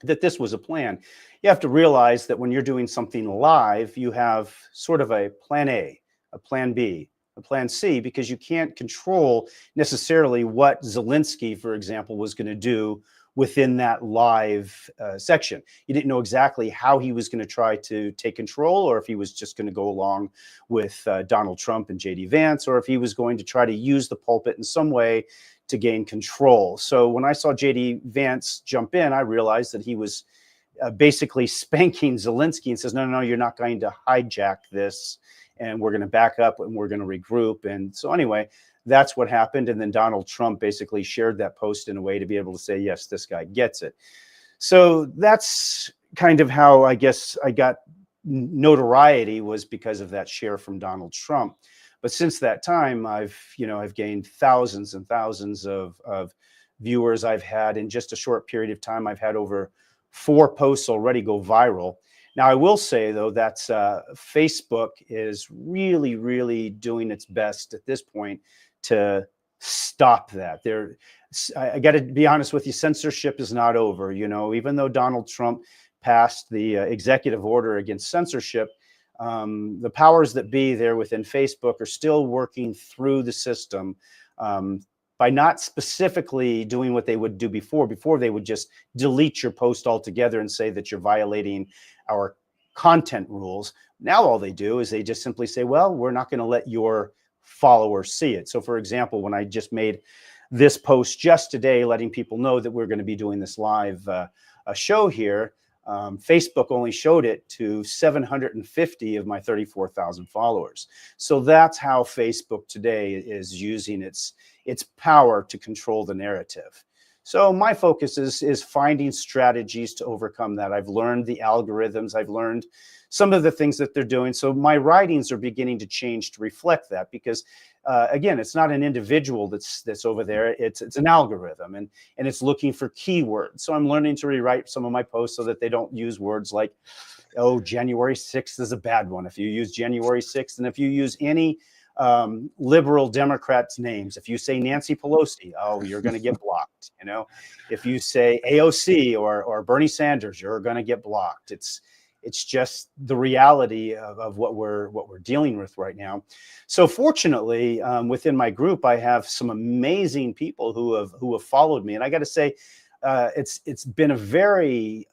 [SPEAKER 5] that this was a plan. You have to realize that when you're doing something live, you have sort of a plan A, a plan B, a plan C, because you can't control necessarily what Zelensky, for example, was going to do within that live section. You didn't know exactly how he was going to try to take control, or if he was just going to go along with Donald Trump and JD Vance, or if he was going to try to use the pulpit in some way to gain control. So when I saw JD Vance jump in, I realized that he was basically spanking Zelensky and says, no, you're not going to hijack this, and we're going to back up and we're going to regroup. And so anyway, that's what happened. And then Donald Trump basically shared that post in a way to be able to say, yes, this guy gets it. So that's kind of how I guess I got notoriety, was because of that share from Donald Trump. But since that time, I've gained thousands and thousands of viewers. I've had, in just a short period of time, I've had over 4 posts already go viral. Now, I will say, though, that Facebook is really, really doing its best at this point to stop that. I got to be honest with you, censorship is not over. Even though Donald Trump passed the executive order against censorship, the powers that be there within Facebook are still working through the system by not specifically doing what they would do before. Before, they would just delete your post altogether and say that you're violating our content rules. Now all they do is they just simply say, well, we're not going to let your followers see it. So for example, when I just made this post just today, letting people know that we're going to be doing this live a show here, Facebook only showed it to 750 of my 34,000 followers. So that's how Facebook today is using its power to control the narrative. So my focus is finding strategies to overcome that. I've learned the algorithms. I've learned some of the things that they're doing. So my writings are beginning to change to reflect that, because again, it's not an individual that's over there. It's an algorithm, and it's looking for keywords. So I'm learning to rewrite some of my posts so that they don't use words like, oh, January 6th is a bad one. If you use January 6th, and if you use any liberal Democrats' names, if you say Nancy Pelosi, oh, you're going to get blocked. If you say AOC or Bernie Sanders, you're going to get blocked. It's just the reality of what we're dealing with right now. So fortunately, within my group, I have some amazing people who have followed me, and I got to say, it's been a very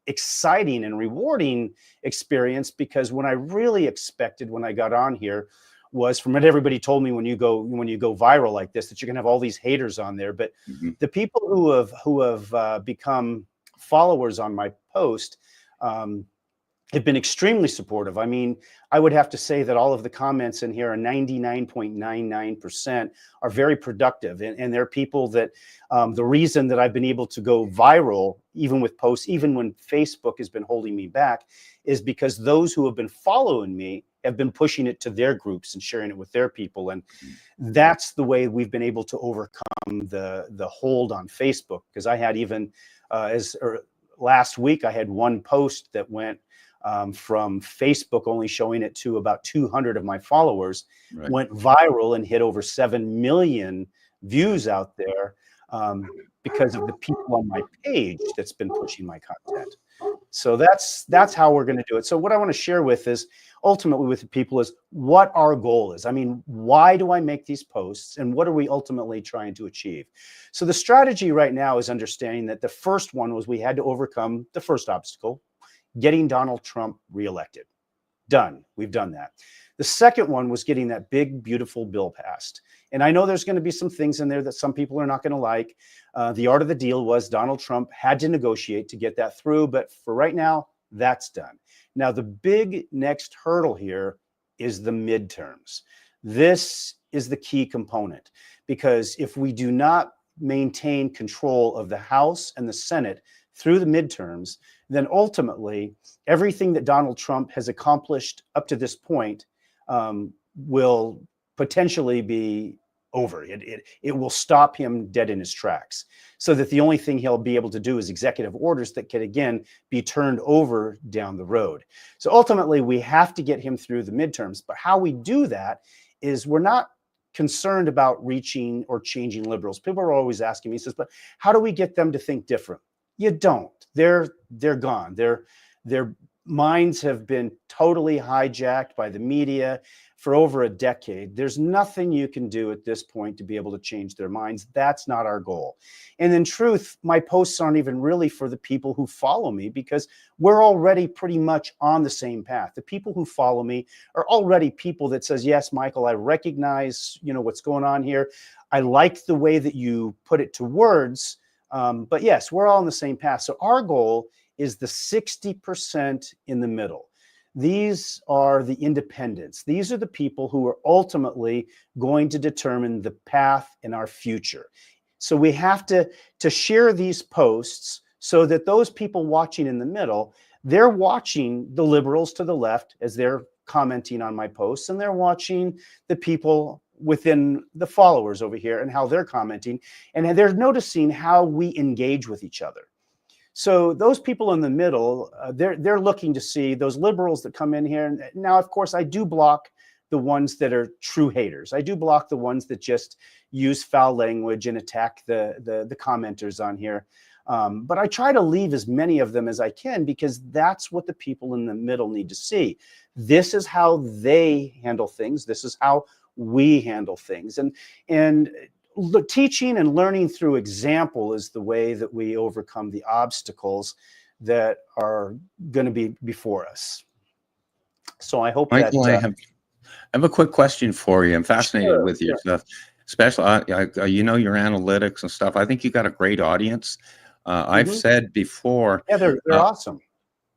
[SPEAKER 5] exciting and rewarding experience, because when I really expected when I got on here was, from what everybody told me, when you go viral like this, that you're gonna have all these haters on there. But the people who have become followers on my post, have been extremely supportive. I mean, I would have to say that all of the comments in here are 99.99% are very productive. And they're people that the reason that I've been able to go viral, even with posts, even when Facebook has been holding me back, is because those who have been following me have been pushing it to their groups and sharing it with their people. And that's the way we've been able to overcome the hold on Facebook. Because I had even last week, I had one post that went from Facebook only showing it to about 200 of my followers,
[SPEAKER 4] Right.
[SPEAKER 5] went viral and hit over 7 million views out there because of the people on my page that's been pushing my content. So that's how we're going to do it. So what I want to share with is ultimately with the people is what our goal is. I mean, why do I make these posts and what are we ultimately trying to achieve? So the strategy right now is understanding that the first one was we had to overcome the first obstacle, getting Donald Trump reelected. Done. We've done that. The second one was getting that big, beautiful bill passed. And I know there's going to be some things in there that some people are not going to like. The art of the deal was Donald Trump had to negotiate to get that through. But for right now, that's done. Now, the big next hurdle here is the midterms. This is the key component, because if we do not maintain control of the House and the Senate through the midterms, then ultimately everything that Donald Trump has accomplished up to this point will potentially be over. It will stop him dead in his tracks, so that the only thing he'll be able to do is executive orders that can again be turned over down the road. So ultimately we have to get him through the midterms. But how we do that is we're not concerned about reaching or changing liberals. People are always asking me, says, but how do we get them to think different? You don't. They're gone. Their minds have been totally hijacked by the media for over a decade. There's nothing you can do at this point to be able to change their minds. That's not our goal. And in truth, my posts aren't even really for the people who follow me, because we're already pretty much on the same path. The people who follow me are already people that says, yes, Michael, I recognize, what's going on here. I like the way that you put it to words. But yes, we're all on the same path. So our goal is the 60% in the middle. These are the independents. These are the people who are ultimately going to determine the path in our future. So we have to share these posts so that those people watching in the middle, they're watching the liberals to the left as they're commenting on my posts, and they're watching the people within the followers over here and how they're commenting, and they're noticing how we engage with each other. So those people in the middle, they're looking to see those liberals that come in here. And now, of course, I do block the ones that are true haters. I do block the ones that just use foul language and attack the commenters on here. But I try to leave as many of them as I can, because that's what the people in the middle need to see. This is how they handle things. This is how we handle things. And teaching and learning through example is the way that we overcome the obstacles that are going to be before us. So I hope
[SPEAKER 4] Michael,
[SPEAKER 5] that
[SPEAKER 4] I have a quick question for you. I'm fascinated with your stuff, especially your analytics and stuff. I think you got a great audience. I've said before,
[SPEAKER 5] they're awesome.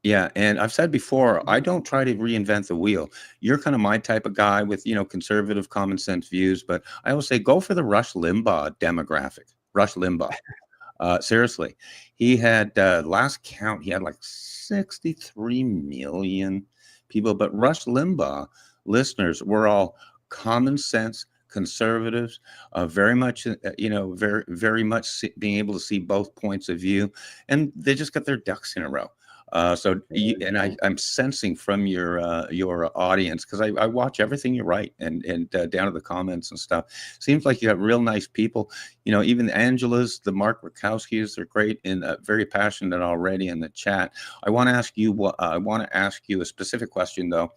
[SPEAKER 4] Yeah, and I've said before, I don't try to reinvent the wheel. You're kind of my type of guy with, conservative common sense views, but I always say go for the Rush Limbaugh demographic. Rush Limbaugh. Seriously. He had, last count, he had like 63 million people, but Rush Limbaugh listeners were all common sense conservatives, very much, very, very much being able to see both points of view, and they just got their ducks in a row. I'm sensing from your audience, because I watch everything you write and down to the comments and stuff. Seems like you have real nice people. Even Angela's, the Mark Rakowski's, they're great and very passionate already in the chat. I want to ask you a specific question though.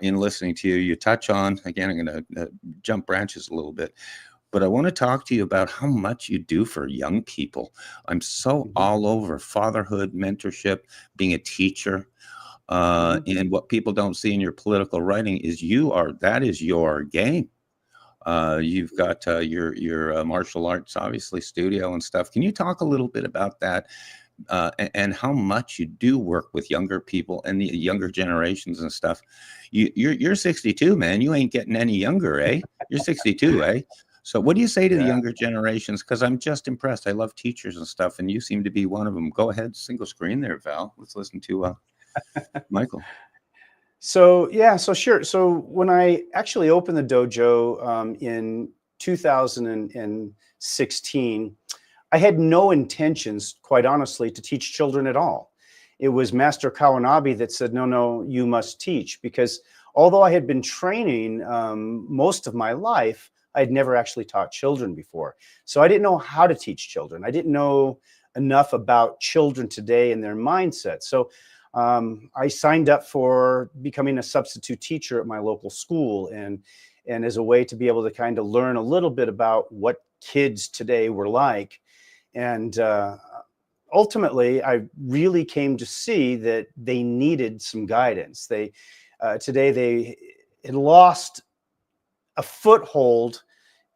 [SPEAKER 4] In listening to you, you touch on, again, I'm going to jump branches a little bit, but I want to talk to you about how much you do for young people. I'm so all over fatherhood, mentorship, being a teacher. And what people don't see in your political writing is that is your game. You've got your martial arts, obviously, studio and stuff. Can you talk a little bit about that? and how much you do work with younger people and the younger generations and stuff. You're 62, man. You ain't getting any younger, eh? You're 62, eh? So what do you say to the
[SPEAKER 5] Yeah.
[SPEAKER 4] younger generations? Because I'm just impressed. I love teachers and stuff, and you seem to be one of them. Go ahead, single screen there, Val. Let's listen to Michael.
[SPEAKER 5] So yeah, so sure. So when I actually opened the dojo in 2016, I had no intentions, quite honestly, to teach children at all. It was Master Kawanabe that said, no, no, you must teach. Because although I had been training most of my life, I had never actually taught children before. So I didn't know how to teach children. I didn't know enough about children today and their mindset. So I signed up for becoming a substitute teacher at my local school, and as a way to be able to kind of learn a little bit about what kids today were like. And ultimately, I really came to see that they needed some guidance. Today they had lost a foothold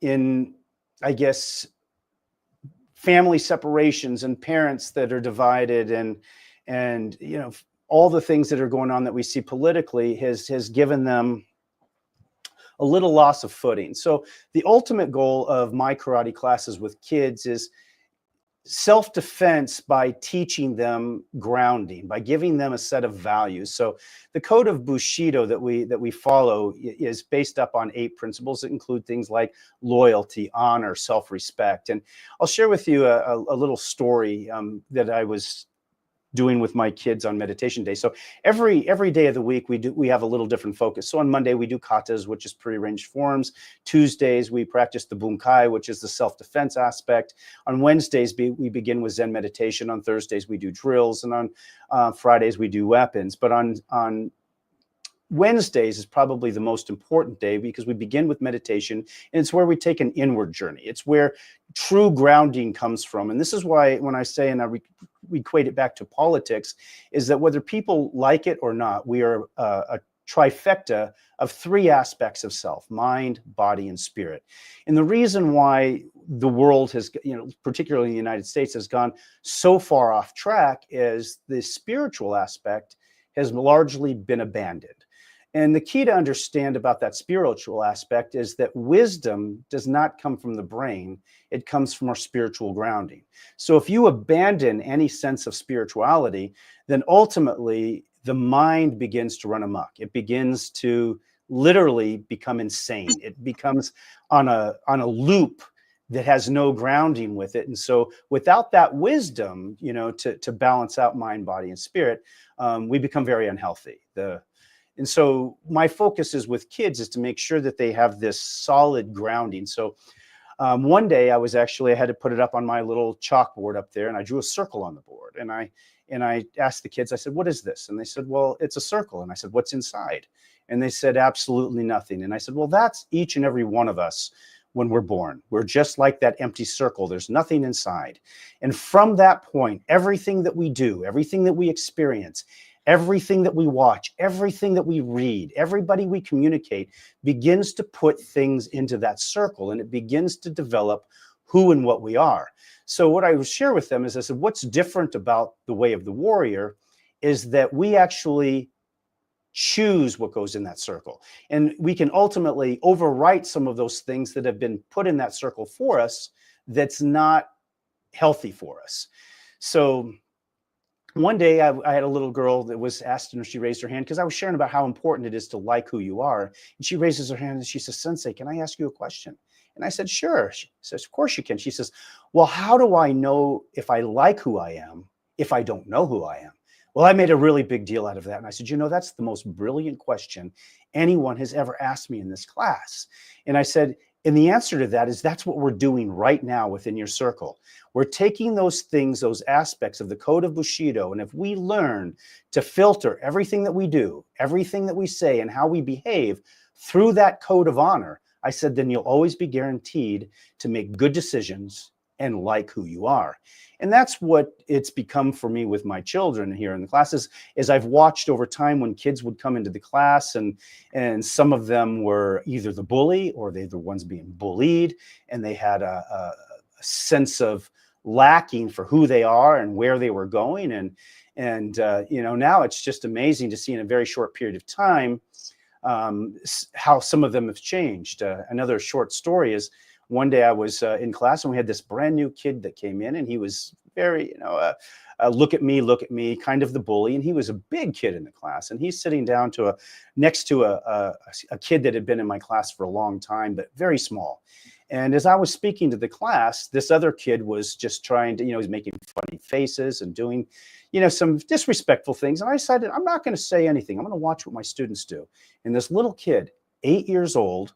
[SPEAKER 5] in, I guess, family separations and parents that are divided, and all the things that are going on that we see politically has given them a little loss of footing. So the ultimate goal of my karate classes with kids is self-defense by teaching them grounding, by giving them a set of values. So the code of Bushido that we follow is based up on 8 principles that include things like loyalty, honor, self-respect. And I'll share with you a little story that I was doing with my kids on meditation day. So every day of the week we have a little different focus. So on Monday we do katas, which is prearranged forms. Tuesdays we practice the bunkai, which is the self-defense aspect. On Wednesdays we begin with Zen meditation. On Thursdays we do drills, and on Fridays we do weapons. But on Wednesdays is probably the most important day because we begin with meditation, and it's where we take an inward journey. It's where true grounding comes from. And this is why when I say, and I equate it back to politics, is that whether people like it or not, we are a trifecta of 3 aspects of self: mind, body, and spirit. And the reason why the world has, particularly in the United States, has gone so far off track is the spiritual aspect has largely been abandoned. And the key to understand about that spiritual aspect is that wisdom does not come from the brain. It comes from our spiritual grounding. So if you abandon any sense of spirituality, then ultimately the mind begins to run amok. It begins to literally become insane. It becomes on a loop that has no grounding with it. And so without that wisdom, to balance out mind, body, and spirit, we become very unhealthy. And so my focus is with kids is to make sure that they have this solid grounding. So one day I had to put it up on my little chalkboard up there, and I drew a circle on the board. And I asked the kids, I said, "What is this?" And they said, "Well, it's a circle." And I said, "What's inside?" And they said, "Absolutely nothing." And I said, "Well, that's each and every one of us when we're born. We're just like that empty circle. There's nothing inside." And from that point, everything that we do, everything that we experience, everything that we watch, everything that we read, everybody we communicate begins to put things into that circle, and it begins to develop who and what we are. So what I would share with them is, I said, what's different about the way of the warrior is that we actually choose what goes in that circle. And we can ultimately overwrite some of those things that have been put in that circle for us that's not healthy for us. So one day I had a little girl that was asked, and she raised her hand because I was sharing about how important it is to like who you are. And she raises her hand and she says, "Sensei, can I ask you a question?" And I said, "Sure." She says, "Of course you can." She says, "Well, how do I know if I like who I am if I don't know who I am?" Well, I made a really big deal out of that. And I said, "That's the most brilliant question anyone has ever asked me in this class." And I said, and the answer to that is that's what we're doing right now within your circle. We're taking those things, those aspects of the code of Bushido, and if we learn to filter everything that we do, everything that we say, and how we behave through that code of honor, I said, then you'll always be guaranteed to make good decisions and like who you are. And that's what it's become for me with my children here in the classes, is I've watched over time when kids would come into the class, and some of them were either the bully or they're the ones being bullied, and they had a sense of lacking for who they are and where they were going. And now it's just amazing to see in a very short period of time how some of them have changed. Another short story is one day I was in class and we had this brand new kid that came in, and he was very, look at me, kind of the bully. And he was a big kid in the class, and he's sitting down next to a kid that had been in my class for a long time, but very small. And as I was speaking to the class, this other kid was just trying to, he's making funny faces and doing, some disrespectful things. And I decided, I'm not going to say anything. I'm going to watch what my students do. And this little kid, 8 years old,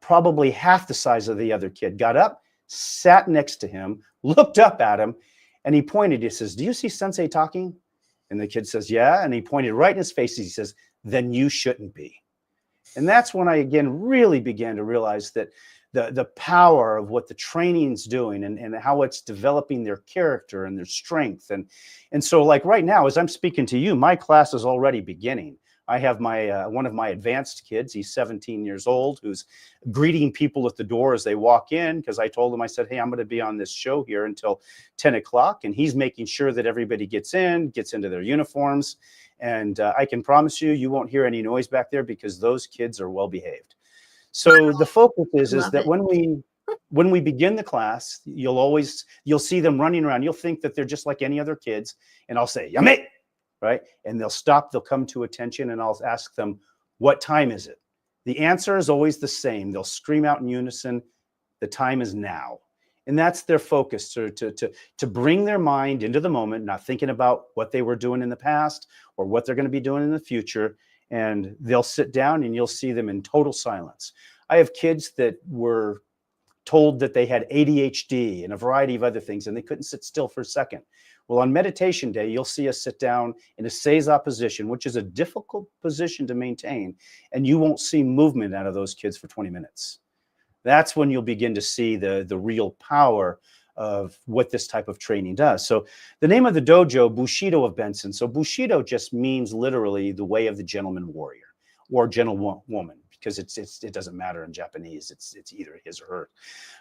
[SPEAKER 5] probably half the size of the other kid, got up, sat next to him, looked up at him, and he pointed. He says, "Do you see Sensei talking?" And the kid says, "Yeah." And he pointed right in his face. He says, "Then you shouldn't be." And that's when I, again, really began to realize that the power of what the training's doing and how it's developing their character and their strength. And so, like right now, as I'm speaking to you, my class is already beginning. I have my one of my advanced kids. He's 17 years old, who's greeting people at the door as they walk in, because I told him, I said, "Hey, I'm going to be on this show here until 10 o'clock. And he's making sure that everybody gets into their uniforms. And I can promise you, you won't hear any noise back there because those kids are well behaved. So the focus is that when we begin the class, you'll see them running around. You'll think that they're just like any other kids. And I'll say, "Yummy," right? And they'll stop, they'll come to attention, and I'll ask them, "What time is it?" The answer is always the same. They'll scream out in unison, "The time is now." And that's their focus, to bring their mind into the moment, not thinking about what they were doing in the past or what they're going to be doing in the future. And they'll sit down and you'll see them in total silence. I have kids that were told that they had ADHD and a variety of other things, and they couldn't sit still for a second. Well, on meditation day, you'll see us sit down in a seiza position, which is a difficult position to maintain, and you won't see movement out of those kids for 20 minutes. That's when you'll begin to see the real power of what this type of training does. So the name of the dojo, Bushido of Benson. So Bushido just means literally the way of the gentleman warrior or gentlewoman, because it doesn't matter in Japanese. It's either his or her.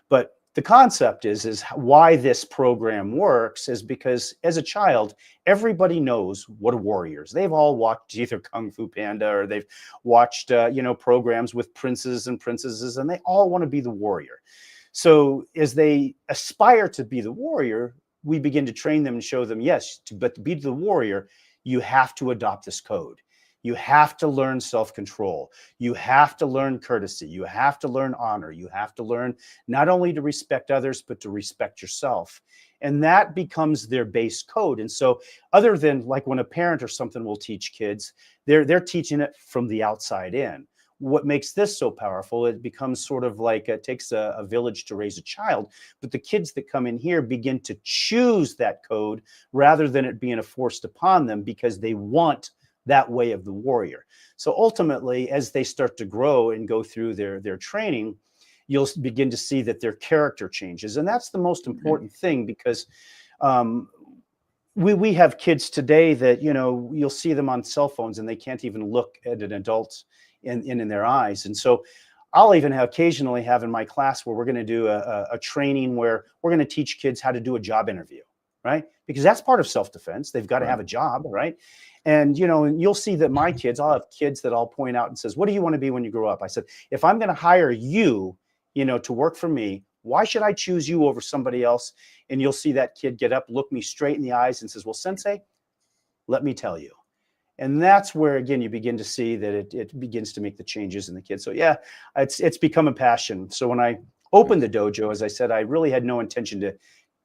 [SPEAKER 5] But the concept is why this program works is because as a child, everybody knows what a warrior is. They've all watched either Kung Fu Panda or they've watched programs with princes and princesses, and they all want to be the warrior. So as they aspire to be the warrior, we begin to train them and show them, yes, but to be the warrior, you have to adopt this code. You have to learn self-control. You have to learn courtesy. You have to learn honor. You have to learn not only to respect others, but to respect yourself. And that becomes their base code. And so other than like when a parent or something will teach kids, they're teaching it from the outside in. What makes this so powerful, it becomes sort of like it takes a village to raise a child, but the kids that come in here begin to choose that code rather than it being forced upon them because they want that way of the warrior. So ultimately, as they start to grow and go through their training, you'll begin to see that their character changes. And that's the most important thing, because we have kids today that, you'll see them on cell phones and they can't even look at an adult in their eyes. And so I'll even occasionally have in my class where we're going to do a training where we're going to teach kids how to do a job interview, right? Because that's part of self-defense. They've got to have a job, right? And, you'll see that my kids, I'll have kids that I'll point out and says, "What do you want to be when you grow up?" I said, "If I'm going to hire you, to work for me, why should I choose you over somebody else?" And you'll see that kid get up, look me straight in the eyes and says, "Well, Sensei, let me tell you." And that's where, again, you begin to see that it begins to make the changes in the kids. So yeah, it's become a passion. So when I opened the dojo, as I said, I really had no intention to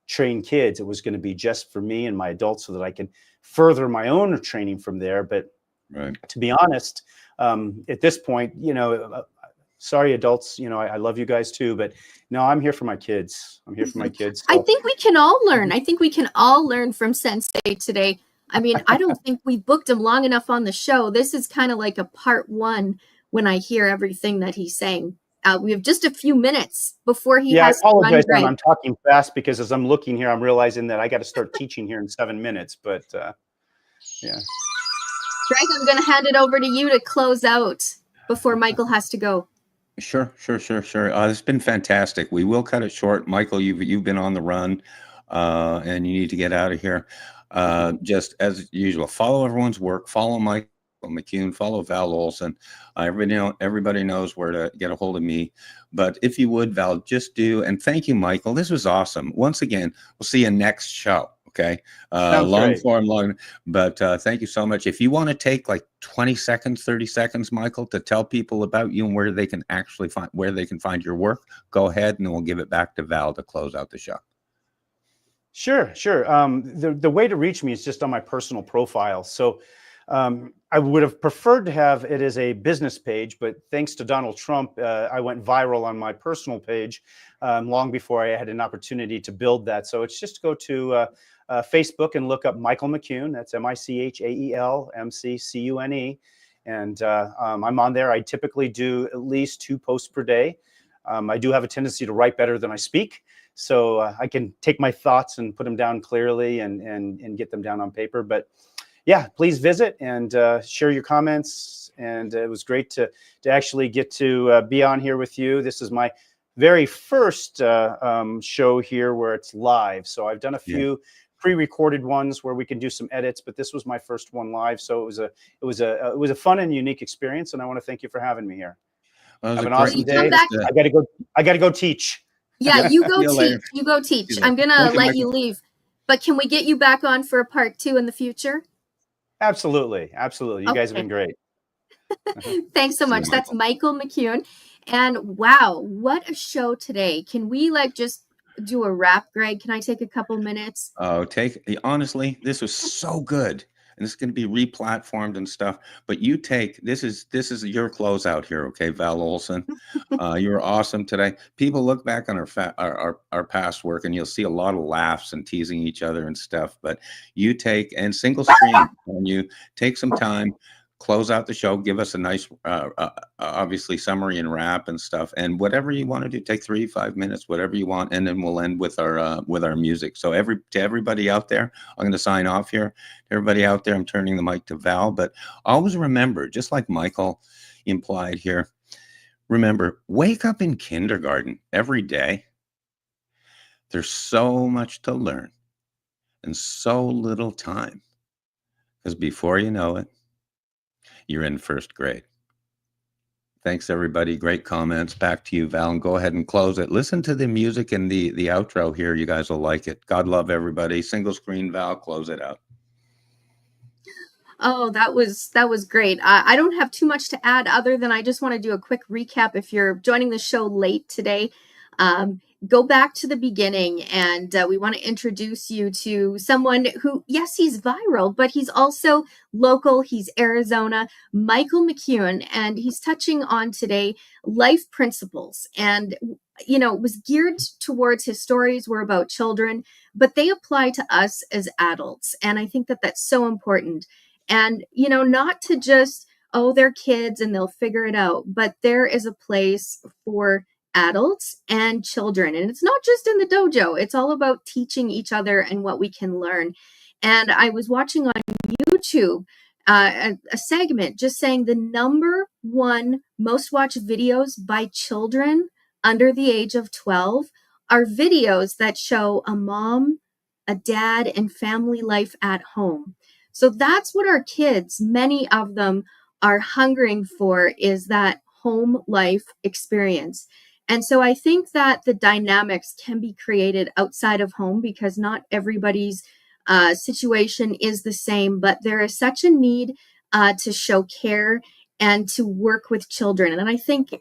[SPEAKER 5] train kids. It was going to be just for me and my adults so that I can further my own training from there. But to be honest, at this point, sorry, adults, I love you guys too, but no, I'm here for my kids. I'm here for my kids. So.
[SPEAKER 3] I think we can all learn. I think we can all learn from Sensei today. I mean, I don't think we've booked him long enough on the show. This is kind of like a part one when I hear everything that he's saying. We have just a few minutes before he has to run.
[SPEAKER 5] I apologize, I'm talking fast because as I'm looking here, I'm realizing that I got to start teaching here in 7 minutes. But yeah.
[SPEAKER 3] Greg, I'm going to hand it over to you to close out before Michael has to go.
[SPEAKER 4] Sure. It's been fantastic. We will cut it short. Michael, you've been on the run. and you need to get out of here. Just as usual, follow everyone's work. Follow Michael McCune. Follow Val Olson. Everybody knows where to get a hold of me. But if you would, Val, just do. And thank you, Michael. This was awesome. Once again, we'll see you next show. Okay.
[SPEAKER 5] Sounds
[SPEAKER 4] Long
[SPEAKER 5] great.
[SPEAKER 4] form, long. But thank you so much. If you want to take like 20 seconds, 30 seconds, Michael, to tell people about you and where they can actually find your work, go ahead, and then we'll give it back to Val to close out the show.
[SPEAKER 5] Sure. The way to reach me is just on my personal profile. So I would have preferred to have it as a business page, but thanks to Donald Trump, I went viral on my personal page long before I had an opportunity to build that. So it's just go to Facebook and look up Michael McCune. That's MichaelMccune. And I'm on there. I typically do at least 2 posts per day. I do have a tendency to write better than I speak. So I can take my thoughts and put them down clearly and get them down on paper. But yeah, please visit and share your comments. And it was great to actually get to be on here with you. This is my very first show here where it's live. So I've done a few pre-recorded ones where we can do some edits, but this was my first one live. So it was a fun and unique experience. And I want to thank you for having me here.
[SPEAKER 4] Well,
[SPEAKER 5] Have an awesome day. I gotta go teach.
[SPEAKER 3] Yeah, you go
[SPEAKER 4] See you
[SPEAKER 3] teach.
[SPEAKER 4] later.
[SPEAKER 3] You go teach.
[SPEAKER 4] See you
[SPEAKER 3] I'm
[SPEAKER 4] later.
[SPEAKER 3] gonna
[SPEAKER 4] Thank you,
[SPEAKER 3] let
[SPEAKER 4] Michael.
[SPEAKER 3] you leave. But can we get you back on for a part 2 in the future?
[SPEAKER 5] Absolutely. You guys have been great.
[SPEAKER 3] Thanks so
[SPEAKER 4] See you,
[SPEAKER 3] much. That's Michael McCune. And wow, what a show today. Can we just do a wrap, Greg? Can I take a couple minutes?
[SPEAKER 4] Oh, honestly, this was so good. And this is going to be replatformed and stuff. But this is your closeout here, okay, Val Olson. You were awesome today. People look back on our past work and you'll see a lot of laughs and teasing each other and stuff. But you and single screen and you take some time, close out the show, give us a nice obviously summary and wrap and stuff, and whatever you want to do, take 3-5 minutes, whatever you want, and then we'll end with our music. So to everybody out there, I'm going to sign off here. Everybody out there, I'm turning the mic to Val, but always remember, just like Michael implied here, remember, wake up in kindergarten every day. There's so much to learn and so little time, because before you know it, you're in first grade. Thanks, everybody. Great comments. Back to you, Val, and go ahead and close it. Listen to the music and the outro here. You guys will like it. God love everybody. Single screen, Val, close it out.
[SPEAKER 3] Oh, that was great. I don't have too much to add other than I just want to do a quick recap. If you're joining the show late today, go back to the beginning, and we want to introduce you to someone who, yes, he's viral, but he's also local. He's Arizona, Michael McCune, and he's touching on today life principles. And it was geared towards his stories were about children, but they apply to us as adults. And I think that that's so important. And, not to just, oh, they're kids and they'll figure it out, but there is a place for adults and children. And it's not just in the dojo, it's all about teaching each other and what we can learn. And I was watching on YouTube a segment just saying the number one most watched videos by children under the age of 12 are videos that show a mom, a dad, and family life at home. So that's what our kids, many of them, are hungering for, is that home life experience. And so I think that the dynamics can be created outside of home because not everybody's situation is the same, but there is such a need to show care and to work with children. And I think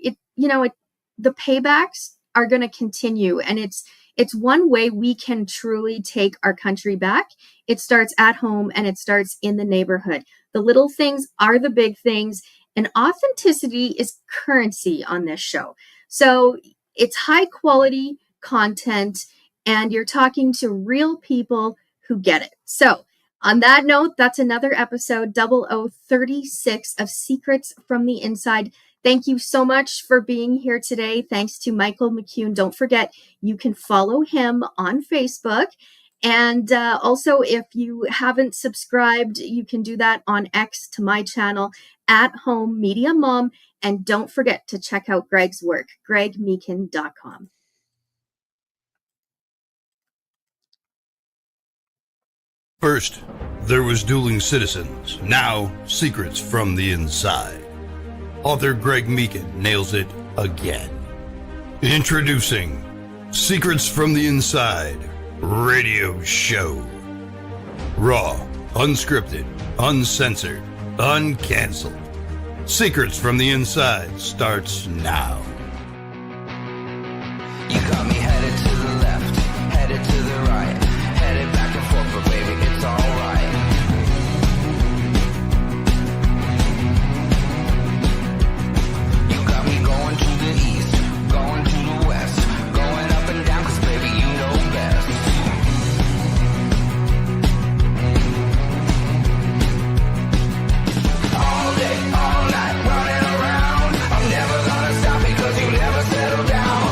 [SPEAKER 3] the paybacks are going to continue, and it's one way we can truly take our country back. It starts at home and it starts in the neighborhood. The little things are the big things, and authenticity is currency on this show. So it's high quality content, and you're talking to real people who get it. So on that note, that's another episode 0036 of Secrets from the Inside. Thank you so much for being here today. Thanks to Michael McCune. Don't forget, you can follow him on Facebook. And also, if you haven't subscribed, you can do that on X to my channel, At Home Media Mom. And don't forget to check out Greg's work, gregmeekin.com.
[SPEAKER 1] First, there was Dueling Citizens, now Secrets from the Inside. Author Greg Meekin nails it again. Introducing Secrets from the Inside Radio Show. Raw, unscripted, uncensored, uncanceled. Secrets from the Inside starts now.
[SPEAKER 2] You got me headed to the left, headed to the right, headed back and forth, but baby, it's alright. You got me going to the east, going to the west, going up and down, cause baby, you know best. All day, all night, running around, I'm never gonna stop because you never settle down.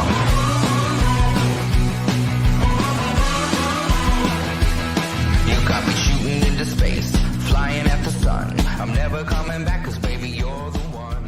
[SPEAKER 2] You got me shooting into space, flying at the sun. I'm never coming back, cause baby, you're the one.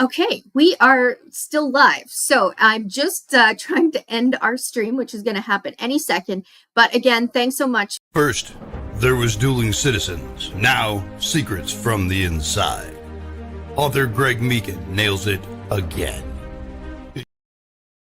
[SPEAKER 3] Okay, we are still live. So I'm just trying to end our stream, which is going to happen any second. But again, thanks so much.
[SPEAKER 1] First, there was Dueling Citizens, now Secrets from the Inside. Author Greg Meekin nails it again.